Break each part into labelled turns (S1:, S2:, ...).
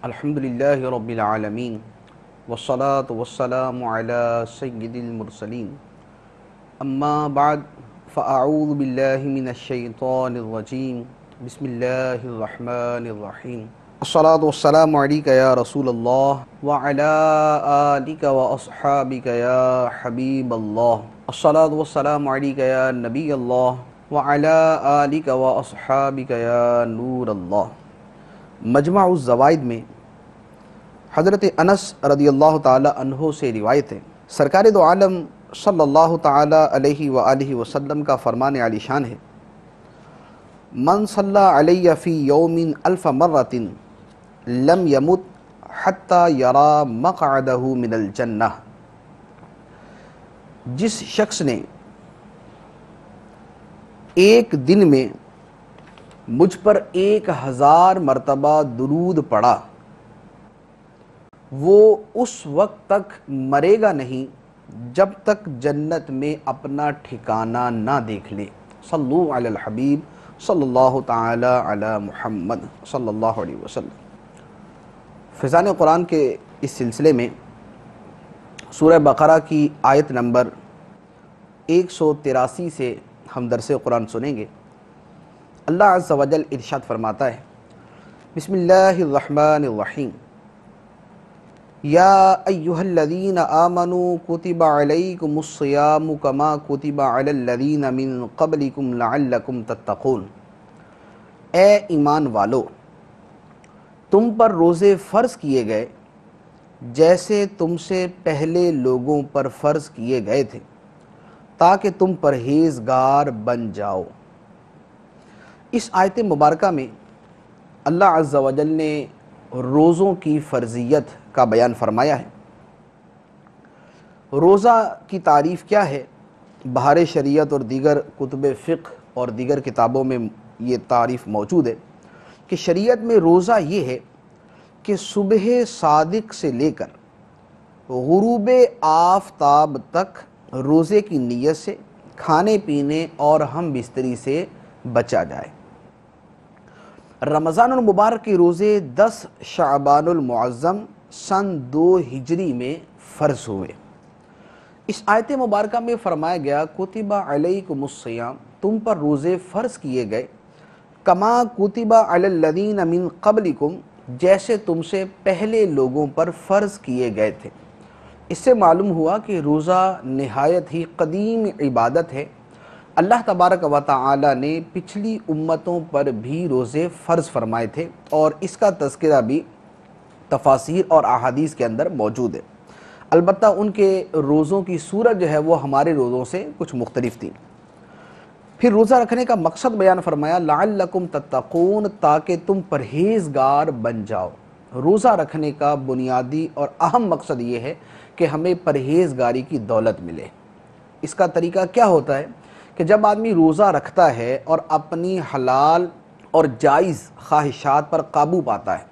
S1: الحمدللہ رب العالمین والصلاة والسلام علی سید المرسلین اما بعد فاعوذ باللہ من الشیطان الرجیم بسم اللہ الرحمن الرحیم الصلاة والسلام علیکہ یا رسول اللہ وعلی آلک واصحابک یا حبیب اللہ الصلاة والسلام علیکہ یا نبی اللہ وعلی آلک واصحابک یا نور اللہ۔ مجمع الزوائد میں حضرت انس رضی اللہ تعالی عنہ سے روایت ہے، سرکار دو عالم صلی اللہ تعالی علیہ وآلہ وسلم کا فرمان عالی شان ہے، من صلی علی فی یوم الف مرۃ لم یمت حتی یرا مقعدہ من الجنہ۔ جس شخص نے ایک دن میں مجھ پر 1000 مرتبہ درود پڑھا، وہ اس وقت تک مرے گا نہیں جب تک جنت میں اپنا ٹھکانہ نہ دیکھ لے۔ صلو علی الحبیب صلی اللہ تعالی علی محمد صلی اللہ علیہ وسلم۔ فیضان قرآن کے اس سلسلے میں سورہ بقرہ کی آیت نمبر 183 سے ہم درس قرآن سنیں گے۔ اللہ عز و جل ارشاد فرماتا ہے، بسم اللہ الرحمن الرحیم، یا ایہا الذین آمنوا کتب علیکم الصیام کما کتب علی الذین من قبلکم لعلکم تتقون۔ اے ایمان والو، تم پر روزے فرض کیے گئے جیسے تم سے پہلے لوگوں پر فرض کیے گئے تھے تاکہ تم پرہیزگار بن جاؤ۔ اس آیت مبارکہ میں اللہ عز و جل نے روزوں کی فرضیت کا بیان فرمایا ہے۔ روزہ کی تعریف کیا ہے؟ بہار شریعت اور دیگر کتب فقہ اور دیگر کتابوں میں یہ تعریف موجود ہے کہ شریعت میں روزہ یہ ہے کہ صبح صادق سے لے کر غروب آفتاب تک روزے کی نیت سے کھانے پینے اور ہم بستری سے بچا جائے۔ رمضان المبارک کے روزے 10 شعبان المعظم سن 2 ہجری میں فرض ہوئے۔ اس آیت مبارکہ میں فرمایا گیا، کتب علیکم الصیام، تم پر روزے فرض کیے گئے، کما کتب علی الذین من قبلکم، جیسے تم سے پہلے لوگوں پر فرض کیے گئے تھے۔ اس سے معلوم ہوا کہ روزہ نہایت ہی قدیم عبادت ہے۔ اللہ تبارک و تعالی نے پچھلی امتوں پر بھی روزے فرض فرمائے تھے اور اس کا تذکرہ بھی تفاسیر اور احادیث کے اندر موجود ہے۔ البتہ ان کے روزوں کی صورت جو ہے وہ ہمارے روزوں سے کچھ مختلف تھی۔ پھر روزہ رکھنے کا مقصد بیان فرمایا، لعلکم تتقون، تاکہ تم پرہیزگار بن جاؤ۔ روزہ رکھنے کا بنیادی اور اہم مقصد یہ ہے کہ ہمیں پرہیزگاری کی دولت ملے۔ اس کا طریقہ کیا ہوتا ہے کہ جب آدمی روزہ رکھتا ہے اور اپنی حلال اور جائز خواہشات پر قابو پاتا ہے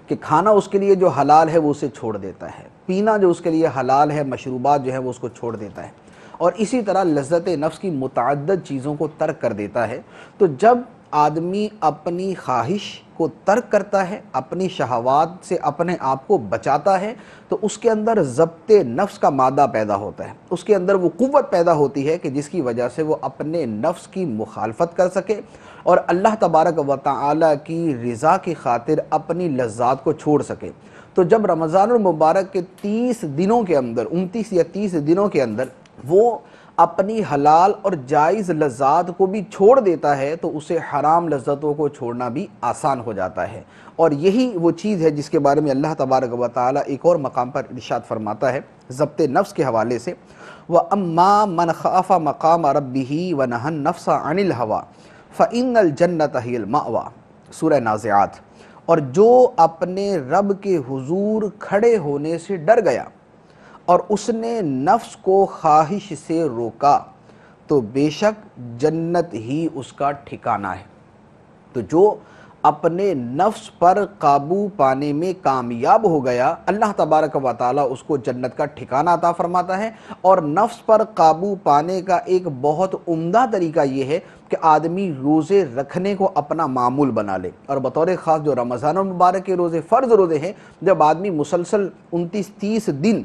S1: کہ کھانا اس کے لیے جو حلال ہے وہ اسے چھوڑ دیتا ہے، پینا جو اس کے لیے حلال ہے، مشروبات جو ہے وہ اس کو چھوڑ دیتا ہے، اور اسی طرح لذت نفس کی متعدد چیزوں کو ترک کر دیتا ہے، تو جب آدمی اپنی خواہش کو ترک کرتا ہے، اپنی شہوات سے اپنے آپ کو بچاتا ہے، تو اس کے اندر ضبط نفس کا مادہ پیدا ہوتا ہے، اس کے اندر وہ قوت پیدا ہوتی ہے کہ جس کی وجہ سے وہ اپنے نفس کی مخالفت کر سکے اور اللہ تبارک و تعالی کی رضا کی خاطر اپنی لذات کو چھوڑ سکے۔ تو جب رمضان المبارک کے 30 دنوں کے اندر، 29 یا 30 دنوں کے اندر وہ اپنی حلال اور جائز لذات کو بھی چھوڑ دیتا ہے تو اسے حرام لذتوں کو چھوڑنا بھی آسان ہو جاتا ہے، اور یہی وہ چیز ہے جس کے بارے میں اللہ تبارک و تعالی ایک اور مقام پر ارشاد فرماتا ہے ضبط نفس کے حوالے سے، وَأَمَّا مَنْ خَافَ مَقَامَ رَبِّهِ وَنَهَى النَّفْسَ عَنِ الْهَوَىٰ فَإِنَّ الْجَنَّةَ هِيَ الْمَأْوَىٰ، سورہ نازعات۔ اور جو اپنے رب کے حضور کھڑے ہونے سے ڈر گیا اور اس نے نفس کو خواہش سے روکا تو بے شک جنت ہی اس کا ٹھکانہ ہے۔ تو جو اپنے نفس پر قابو پانے میں کامیاب ہو گیا، اللہ تبارک و تعالیٰ اس کو جنت کا ٹھکانہ عطا فرماتا ہے۔ اور نفس پر قابو پانے کا ایک بہت عمدہ طریقہ یہ ہے کہ آدمی روزے رکھنے کو اپنا معمول بنا لے، اور بطور خاص جو رمضان المبارک کے روزے فرض روزے ہیں، جب آدمی مسلسل 29-30 دن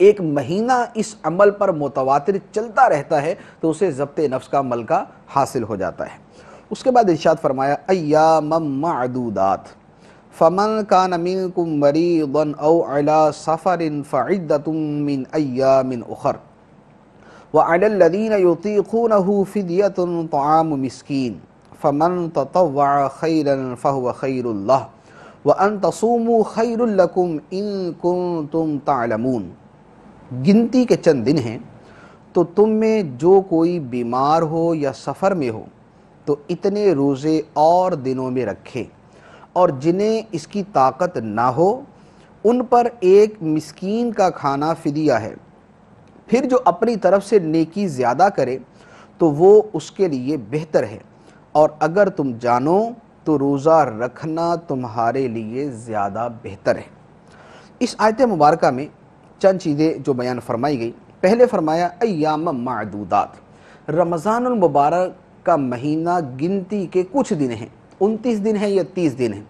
S1: ایک مہینہ اس عمل پر متواتر چلتا رہتا ہے تو اسے ضبط نفس کا ملکہ حاصل ہو جاتا ہے۔ اس کے بعد ارشاد فرمایا ایاما معدودات فمن کان منکم مریضا او علی سفر فعدۃ من ایام اخر وعلی الذین یطیقونہ فدیۃ طعام مسکین فمن تطوع خیرا فہو خیر اللہ وان تصوموا خیر لکم ان کنتم تعلمون۔ گنتی کے چند دن ہیں، تو تم میں جو کوئی بیمار ہو یا سفر میں ہو تو اتنے روزے اور دنوں میں رکھے، اور جنہیں اس کی طاقت نہ ہو ان پر ایک مسکین کا کھانا فدیہ ہے۔ پھر جو اپنی طرف سے نیکی زیادہ کرے تو وہ اس کے لیے بہتر ہے، اور اگر تم جانو تو روزہ رکھنا تمہارے لیے زیادہ بہتر ہے۔ اس آیت مبارکہ میں چند چیزیں جو بیان فرمائی گئی، پہلے فرمایا ایام معدودات، رمضان المبارک کا مہینہ گنتی کے کچھ دن ہیں، 29 دن ہیں یا 30 دن ہیں،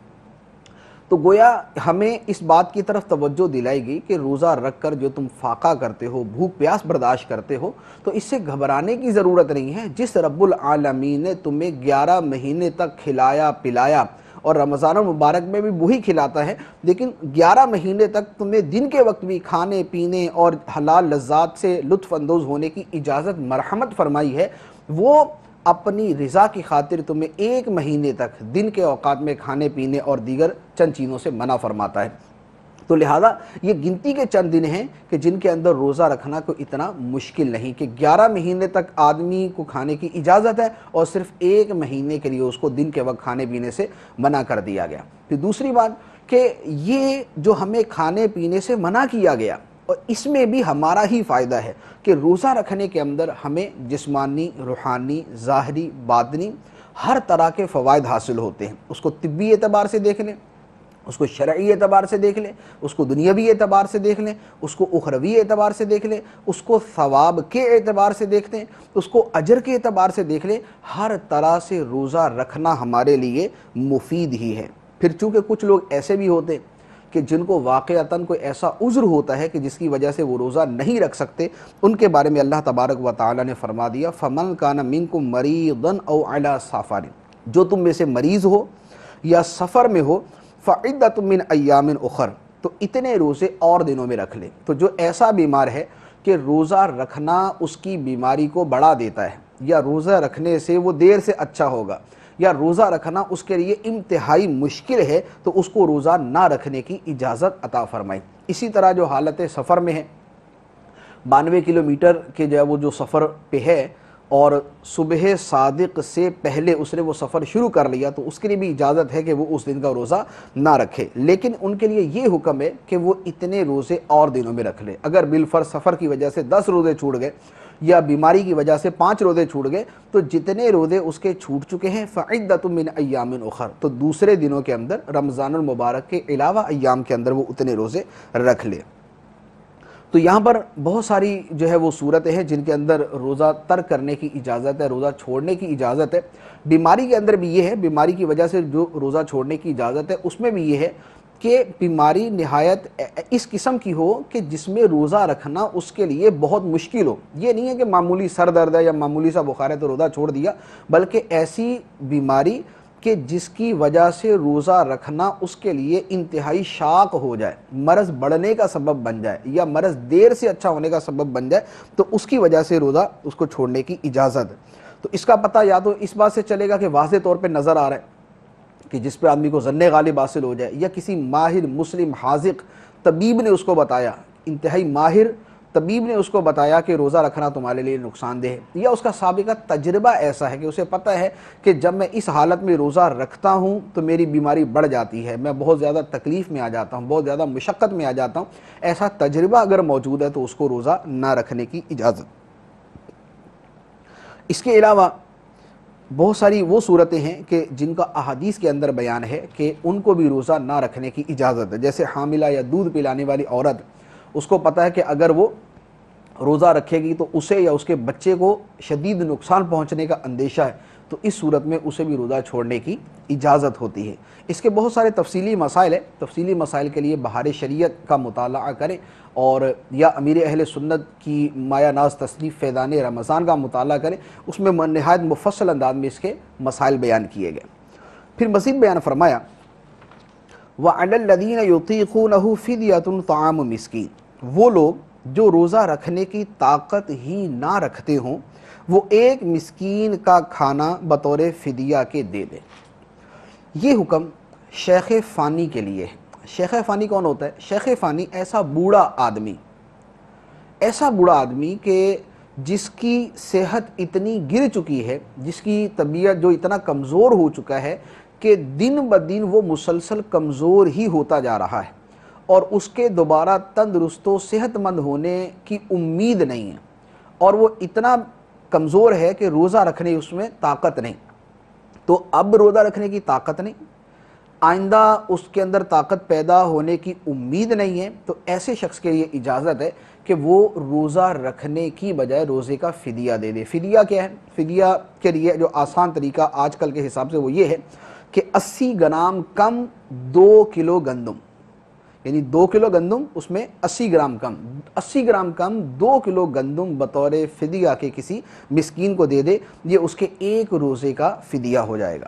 S1: تو گویا ہمیں اس بات کی طرف توجہ دلائی گئی کہ روزہ رکھ کر جو تم فاقہ کرتے ہو، بھوک پیاس برداشت کرتے ہو، تو اس سے گھبرانے کی ضرورت نہیں ہے۔ جس رب العالمین نے تمہیں 11 مہینے تک کھلایا پلایا، اور رمضان المبارک میں بھی وہی کھلاتا ہے، لیکن 11 مہینے تک تمہیں دن کے وقت بھی کھانے پینے اور حلال لذات سے لطف اندوز ہونے کی اجازت مرحمت فرمائی ہے، وہ اپنی رضا کی خاطر تمہیں 1 مہینے تک دن کے اوقات میں کھانے پینے اور دیگر چند چیزوں سے منع فرماتا ہے۔ تو لہذا یہ گنتی کے چند دن ہیں کہ جن کے اندر روزہ رکھنا کوئی اتنا مشکل نہیں، کہ 11 مہینے تک آدمی کو کھانے کی اجازت ہے اور صرف 1 مہینے کے لیے اس کو دن کے وقت کھانے پینے سے منع کر دیا گیا۔ پھر دوسری بات کہ یہ جو ہمیں کھانے پینے سے منع کیا گیا، اور اس میں بھی ہمارا ہی فائدہ ہے کہ روزہ رکھنے کے اندر ہمیں جسمانی، روحانی، ظاہری، باطنی ہر طرح کے فوائد حاصل ہوتے ہیں۔ اس کو طبی اعتبار سے دیکھ لیں، اس کو شرعی اعتبار سے دیکھ لیں، اس کو دنیاوی اعتبار سے دیکھ لیں، اس کو اخروی اعتبار سے دیکھ لیں، اس کو ثواب کے اعتبار سے دیکھتے ہیں، اس کو اجر کے اعتبار سے دیکھ لیں، ہر طرح سے روزہ رکھنا ہمارے لیے مفید ہی ہے۔ پھر چونکہ کچھ لوگ ایسے بھی ہوتے ہیں کہ جن کو واقعتاً کوئی ایسا عذر ہوتا ہے کہ جس کی وجہ سے وہ روزہ نہیں رکھ سکتے، ان کے بارے میں اللہ تبارک و تعالی نے فرما دیا فَمَنْ كَانَ مِنْكُمْ مَرِيضًا أَوْ عَلَى سَفَرٍ، جو تم میں سے مریض ہو یا سفر میں ہو، فَعِدَّةٌ مِّنْ أَيَّامٍ أُخَرَ، تو اتنے روزے اور دنوں میں رکھ لے۔ تو جو ایسا بیمار ہے کہ روزہ رکھنا اس کی بیماری کو بڑھا دیتا ہے، یا روزہ رکھنے سے وہ دیر سے اچھا ہوگا، یا روزہ رکھنا اس کے لیے انتہائی مشکل ہے، تو اس کو روزہ نہ رکھنے کی اجازت عطا فرمائی۔ اسی طرح جو حالت سفر میں ہے، 92 کلومیٹر کے وہ جو سفر پہ ہے، اور صبح صادق سے پہلے اس نے وہ سفر شروع کر لیا، تو اس کے لیے بھی اجازت ہے کہ وہ اس دن کا روزہ نہ رکھے، لیکن ان کے لیے یہ حکم ہے کہ وہ اتنے روزے اور دنوں میں رکھ لے۔ اگر بالفرض سفر کی وجہ سے 10 روزے چھوٹ گئے، یا بیماری کی وجہ سے 5 روزے چھوٹ گئے، تو جتنے روزے اس کے چھوٹ چکے ہیں فَعِدَّةٌ مِّنْ أَيَّامٍ أُخَرَ، تو دوسرے دنوں کے اندر رمضان المبارک کے علاوہ ایام کے اندر وہ اتنے روزے رکھ لے۔ تو یہاں پر بہت ساری وہ صورتیں ہیں جن کے اندر روزہ ترک کرنے کی اجازت ہے، روزہ چھوڑنے کی اجازت ہے۔ بیماری کے اندر بھی یہ ہے، بیماری کی وجہ سے جو روزہ چھوڑنے کی اجازت ہے، اس میں بھی یہ ہے کہ بیماری نہایت اس قسم کی ہو کہ جس میں روزہ رکھنا اس کے لیے بہت مشکل ہو۔ یہ نہیں ہے کہ معمولی سر درد ہے یا معمولی سا بخار ہے تو روزہ چھوڑ دیا، بلکہ ایسی بیماری کہ جس کی وجہ سے روزہ رکھنا اس کے لیے انتہائی شاق ہو جائے، مرض بڑھنے کا سبب بن جائے، یا مرض دیر سے اچھا ہونے کا سبب بن جائے، تو اس کی وجہ سے روزہ اس کو چھوڑنے کی اجازت ہے۔ تو اس کا پتہ یا تو اس بات سے چلے گا کہ واضح طور پہ نظر آ رہا ہے کہ جس پہ آدمی کو ظن غالب حاصل ہو جائے، یا کسی ماہر مسلم حاذق طبیب نے اس کو بتایا، انتہائی ماہر طبیب نے اس کو بتایا کہ روزہ رکھنا تمہارے لیے نقصان دہ ہے، یا اس کا سابقہ تجربہ ایسا ہے کہ اسے پتہ ہے کہ جب میں اس حالت میں روزہ رکھتا ہوں تو میری بیماری بڑھ جاتی ہے، میں بہت زیادہ تکلیف میں آ جاتا ہوں، بہت زیادہ مشقت میں آ جاتا ہوں، ایسا تجربہ اگر موجود ہے تو اس کو روزہ نہ رکھنے کی اجازت۔ اس کے علاوہ بہت ساری وہ صورتیں ہیں کہ جن کا احادیث کے اندر بیان ہے کہ ان کو بھی روزہ نہ رکھنے کی اجازت ہے، جیسے حاملہ یا دودھ پلانے والی عورت، اس کو پتہ ہے کہ اگر وہ روزہ رکھے گی تو اسے یا اس کے بچے کو شدید نقصان پہنچنے کا اندیشہ ہے، تو اس صورت میں اسے بھی روزہ چھوڑنے کی اجازت ہوتی ہے۔ اس کے بہت سارے تفصیلی مسائل ہیں، تفصیلی مسائل کے لیے بہار شریعت کا مطالعہ کریں، اور یا امیر اہل سنت کی مایہ ناز تصنیف فیضان رمضان کا مطالعہ کریں، اس میں نہایت مفصل انداز میں اس کے مسائل بیان کیے گئے۔ پھر مزید بیان فرمایا وَعَلَى الَّذِينَ يُطِيقُونَهُ فِدْيَةٌ طَعَامُ مِسْكِينٍ، وہ لوگ جو روزہ رکھنے کی طاقت ہی نہ رکھتے ہوں وہ ایک مسکین کا کھانا بطور فدیہ کے دے دیں۔ یہ حکم شیخ فانی کے لیے ہے۔ شیخ فانی کون ہوتا ہے؟ شیخ فانی ایسا بوڑھا آدمی کہ جس کی صحت اتنی گر چکی ہے، جس کی طبیعت جو اتنا کمزور ہو چکا ہے کہ دن بدن وہ مسلسل کمزور ہی ہوتا جا رہا ہے، اور اس کے دوبارہ تندرست و صحت مند ہونے کی امید نہیں ہے، اور وہ اتنا کمزور ہے کہ روزہ رکھنے اس میں طاقت نہیں۔ تو اب روزہ رکھنے کی طاقت نہیں، آئندہ اس کے اندر طاقت پیدا ہونے کی امید نہیں ہے، تو ایسے شخص کے لیے اجازت ہے کہ وہ روزہ رکھنے کی بجائے روزے کا فدیہ دے دے۔ فدیہ کیا ہے؟ فدیہ کے لیے جو آسان طریقہ آج کل کے حساب سے وہ یہ ہے کہ 80 گرام کم 2 کلو گندم، یعنی 2 کلو گندم اس میں 80 گرام کم 2 کلو گندم بطور فدیہ کے کسی مسکین کو دے دے، یہ اس کے ایک روزے کا فدیہ ہو جائے گا۔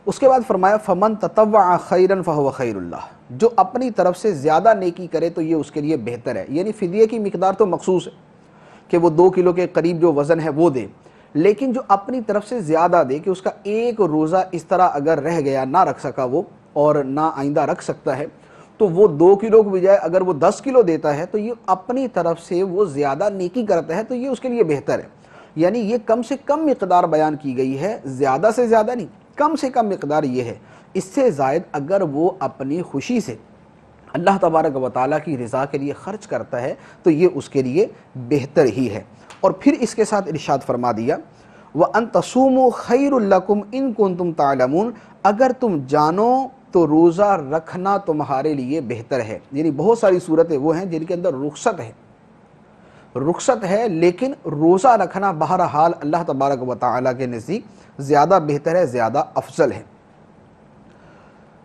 S1: اس کے بعد فرمایا فَمَن تَطَوَّعَ خَيْرًا فَهُوَ خَيْرٌ لَهُ، جو اپنی طرف سے زیادہ نیکی کرے تو یہ اس کے لیے بہتر ہے۔ یعنی فدیہ کی مقدار تو مخصوص ہے کہ وہ 2 کلو کے قریب جو وزن ہے وہ دے، لیکن جو اپنی طرف سے زیادہ دے کہ اس کا ایک روزہ اس طرح اگر رہ گیا، نہ رکھ سکا وہ اور نہ آئندہ رکھ سکتا ہے، تو وہ 2 کلو کے بجائے اگر وہ 10 کلو دیتا ہے تو یہ اپنی طرف سے وہ زیادہ نیکی کرتا ہے، تو یہ اس کے لیے بہتر ہے۔ یعنی یہ کم سے کم مقدار بیان کی گئی ہے، زیادہ سے زیادہ نہیں، کم سے کم مقدار یہ ہے۔ اس سے زائد اگر وہ اپنی خوشی سے اللہ تبارک و تعالیٰ کی رضا کے لیے خرچ کرتا ہے تو یہ اس کے لیے بہتر ہی ہے۔ اور پھر اس کے ساتھ ارشاد فرما دیا وَأَن تَصُومُوا خَيْرٌ لَكُمْ إِن كُنتُمْ تَعْلَمُونَ، اگر تم جانو تو روزہ رکھنا تمہارے لیے بہتر ہے۔ یعنی بہت ساری صورتیں وہ ہیں جن کے اندر رخصت ہے، لیکن روزہ رکھنا بہرحال اللہ تبارک و تعالیٰ کے نزدیک زیادہ بہتر ہے، زیادہ افضل ہے۔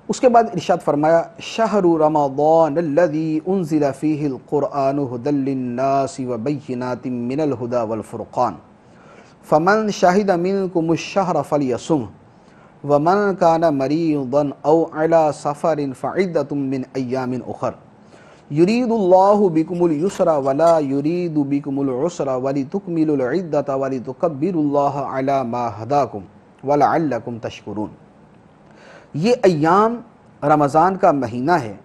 S1: اس کے بعد ارشاد فرمایا شہر رمضان الذی انزل فیہ القرآن ھدی للناس وبینات من الھدی والفرقان فمن شہد منکم الشہر فلیصمہ ومن کان مریضا او علی سفر فعدۃ من ایام اخر یرید اللہ بکم اليسر ولا یرید بکم العسر ولتکملوا العدۃ ولتکبروا اللہ علی ما ھداکم ولعلکم تشکرون۔ یہ ایام رمضان کا مہینہ ہے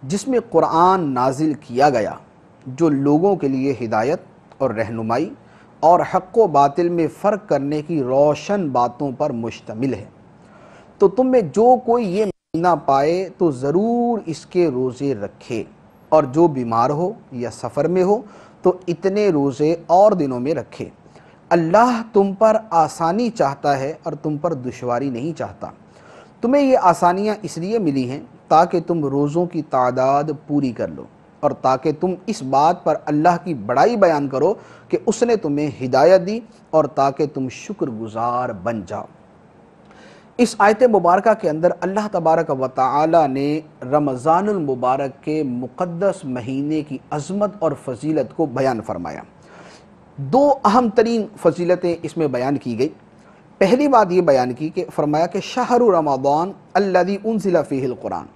S1: جس میں قرآن نازل کیا گیا، جو لوگوں کے لیے ہدایت اور رہنمائی اور حق و باطل میں فرق کرنے کی روشن باتوں پر مشتمل ہے۔ تو تم میں جو کوئی یہ مہینہ پائے تو ضرور اس کے روزے رکھے، اور جو بیمار ہو یا سفر میں ہو تو اتنے روزے اور دنوں میں رکھے۔ اللہ تم پر آسانی چاہتا ہے اور تم پر دشواری نہیں چاہتا۔ تمہیں یہ آسانیاں اس لیے ملی ہیں تاکہ تم روزوں کی تعداد پوری کر لو، اور تاکہ تم اس بات پر اللہ کی بڑائی بیان کرو کہ اس نے تمہیں ہدایت دی، اور تاکہ تم شکر گزار بن جاؤ۔ اس آیت مبارکہ کے اندر اللہ تبارک و تعالی نے رمضان المبارک کے مقدس مہینے کی عظمت اور فضیلت کو بیان فرمایا۔ 2 اہم ترین فضیلتیں اس میں بیان کی گئی۔ پہلی بات یہ بیان کی کہ فرمایا کہ شہر رمضان الذی انزل فیہ القرآن،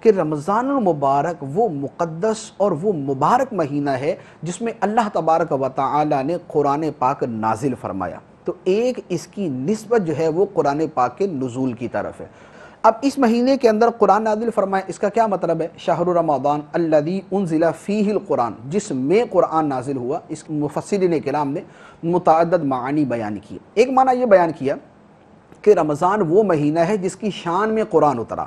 S1: کہ رمضان المبارک وہ مقدس اور وہ مبارک مہینہ ہے جس میں اللہ تبارک و تعالی نے قرآن پاک نازل فرمایا۔ تو ایک اس کی نسبت جو ہے وہ قرآن پاک کے نزول کی طرف ہے۔ اب اس مہینے کے اندر قرآن نازل فرمایا، اس کا کیا مطلب ہے؟ شہر رمضان الذی انزل فیہ القرآن، جس میں قرآن نازل ہوا۔ اس مفسرین کرام نے متعدد معانی بیان کیے۔ ایک معنی یہ بیان کیا کہ رمضان وہ مہینہ ہے جس کی شان میں قرآن اترا،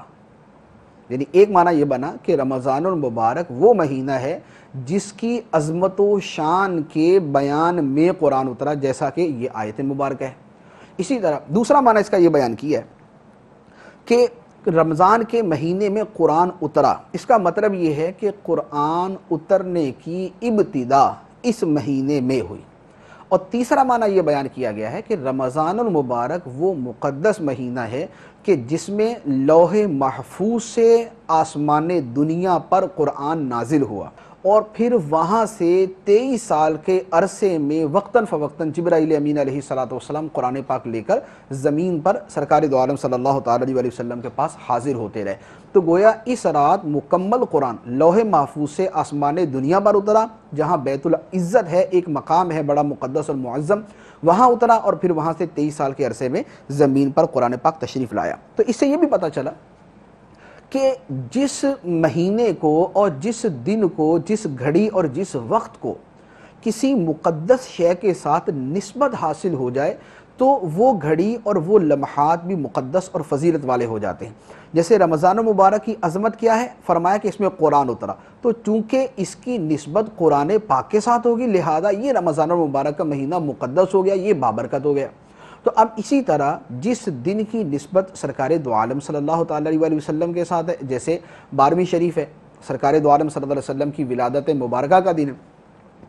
S1: یعنی ایک معنی یہ بنا کہ رمضان المبارک وہ مہینہ ہے جس کی عظمت و شان کے بیان میں قرآن اترا، جیسا کہ یہ آیت مبارکہ ہے۔ اسی طرح دوسرا معنی اس کا یہ بیان کیا ہے کہ رمضان کے مہینے میں قرآن اترا، اس کا مطلب یہ ہے کہ قرآن اترنے کی ابتدا اس مہینے میں ہوئی۔ اور تیسرا معنی یہ بیان کیا گیا ہے کہ رمضان المبارک وہ مقدس مہینہ ہے کہ جس میں لوح محفوظ سے آسمان دنیا پر قرآن نازل ہوا، اور پھر وہاں سے 23 سال کے عرصے میں وقتاً فوقتاً جبرائیل امین علیہ السلام قرآن پاک لے کر زمین پر سرکار دو عالم صلی اللہ تعالیٰ علیہ وسلم کے پاس حاضر ہوتے رہے۔ تو گویا اس رات مکمل قرآن لوح محفوظ سے آسمان دنیا پر اترا، جہاں بیت العزت ہے، ایک مقام ہے بڑا مقدس اور معظم، وہاں اترا، اور پھر وہاں سے 23 سال کے عرصے میں زمین پر قرآن پاک تشریف لایا۔ تو اس سے یہ بھی پتہ چلا کہ جس مہینے کو اور جس دن کو، جس گھڑی اور جس وقت کو کسی مقدس شے کے ساتھ نسبت حاصل ہو جائے تو وہ گھڑی اور وہ لمحات بھی مقدس اور فضیلت والے ہو جاتے ہیں۔ جیسے رمضان مبارک کی عظمت کیا ہے؟ فرمایا کہ اس میں قرآن اترا، تو چونکہ اس کی نسبت قرآن پاک کے ساتھ ہوگی، لہذا یہ رمضان المبارک کا مہینہ مقدس ہو گیا، یہ بابرکت ہو گیا۔ تو اب اسی طرح جس دن کی نسبت سرکار دو عالم صلی اللہ تعالیٰ علیہ وسلم کے ساتھ ہے، جیسے 12ویں شریف ہے، سرکار دو عالم صلی اللہ علیہ وسلم کی ولادت مبارکہ کا دن ہے،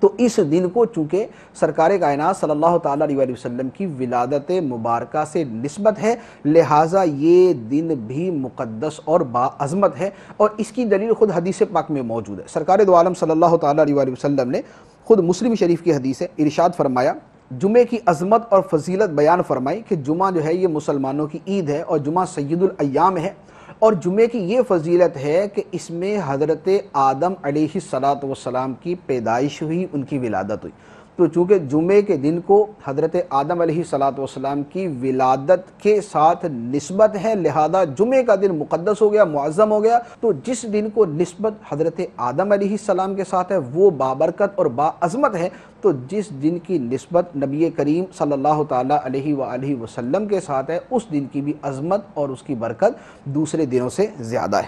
S1: تو اس دن کو چونکہ سرکار کائنات صلی اللہ تعالیٰ علیہ وسلم کی ولادت مبارکہ سے نسبت ہے، لہٰذا یہ دن بھی مقدس اور باعظمت ہے۔ اور اس کی دلیل خود حدیث پاک میں موجود ہے۔ سرکار دو عالم صلی اللہ تعالیٰ علیہ وسلم نے خود مسلم شریف کی حدیث ہے، ارشاد فرمایا، جمعے کی عظمت اور فضیلت بیان فرمائی کہ جمعہ جو ہے یہ مسلمانوں کی عید ہے اور جمعہ سید الایام ہے، اور جمعے کی یہ فضیلت ہے کہ اس میں حضرت آدم علیہ السلام کی پیدائش ہوئی، ان کی ولادت ہوئی۔ تو چونکہ جمعے کے دن کو حضرت آدم علیہ السلام کی ولادت کے ساتھ نسبت ہے، لہذا جمعے کا دن مقدس ہو گیا، معظم ہو گیا۔ تو جس دن کو نسبت حضرت آدم علیہ السلام کے ساتھ ہے وہ بابرکت اور باعظمت ہے، تو جس دن کی نسبت نبی کریم صلی اللہ تعالیٰ علیہ وآلہ وسلم کے ساتھ ہے اس دن کی بھی عظمت اور اس کی برکت دوسرے دنوں سے زیادہ ہے۔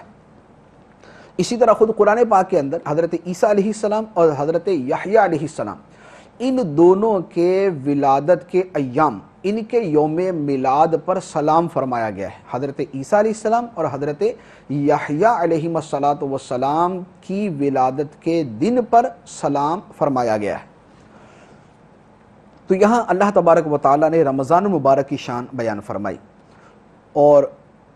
S1: اسی طرح خود قرآن پاک کے اندر حضرت عیسیٰ علیہ السلام اور حضرت یحییٰ علیہ السلام، ان دونوں کے ولادت کے ایام، ان کے یوم میلاد پر سلام فرمایا گیا ہے۔ حضرت عیسیٰ علیہ السلام اور حضرت یحییٰ علیہ السلام کی ولادت کے دن پر سلام فرمایا گیا ہے۔ تو یہاں اللہ تبارک و تعالیٰ نے رمضان المبارک کی شان بیان فرمائی، اور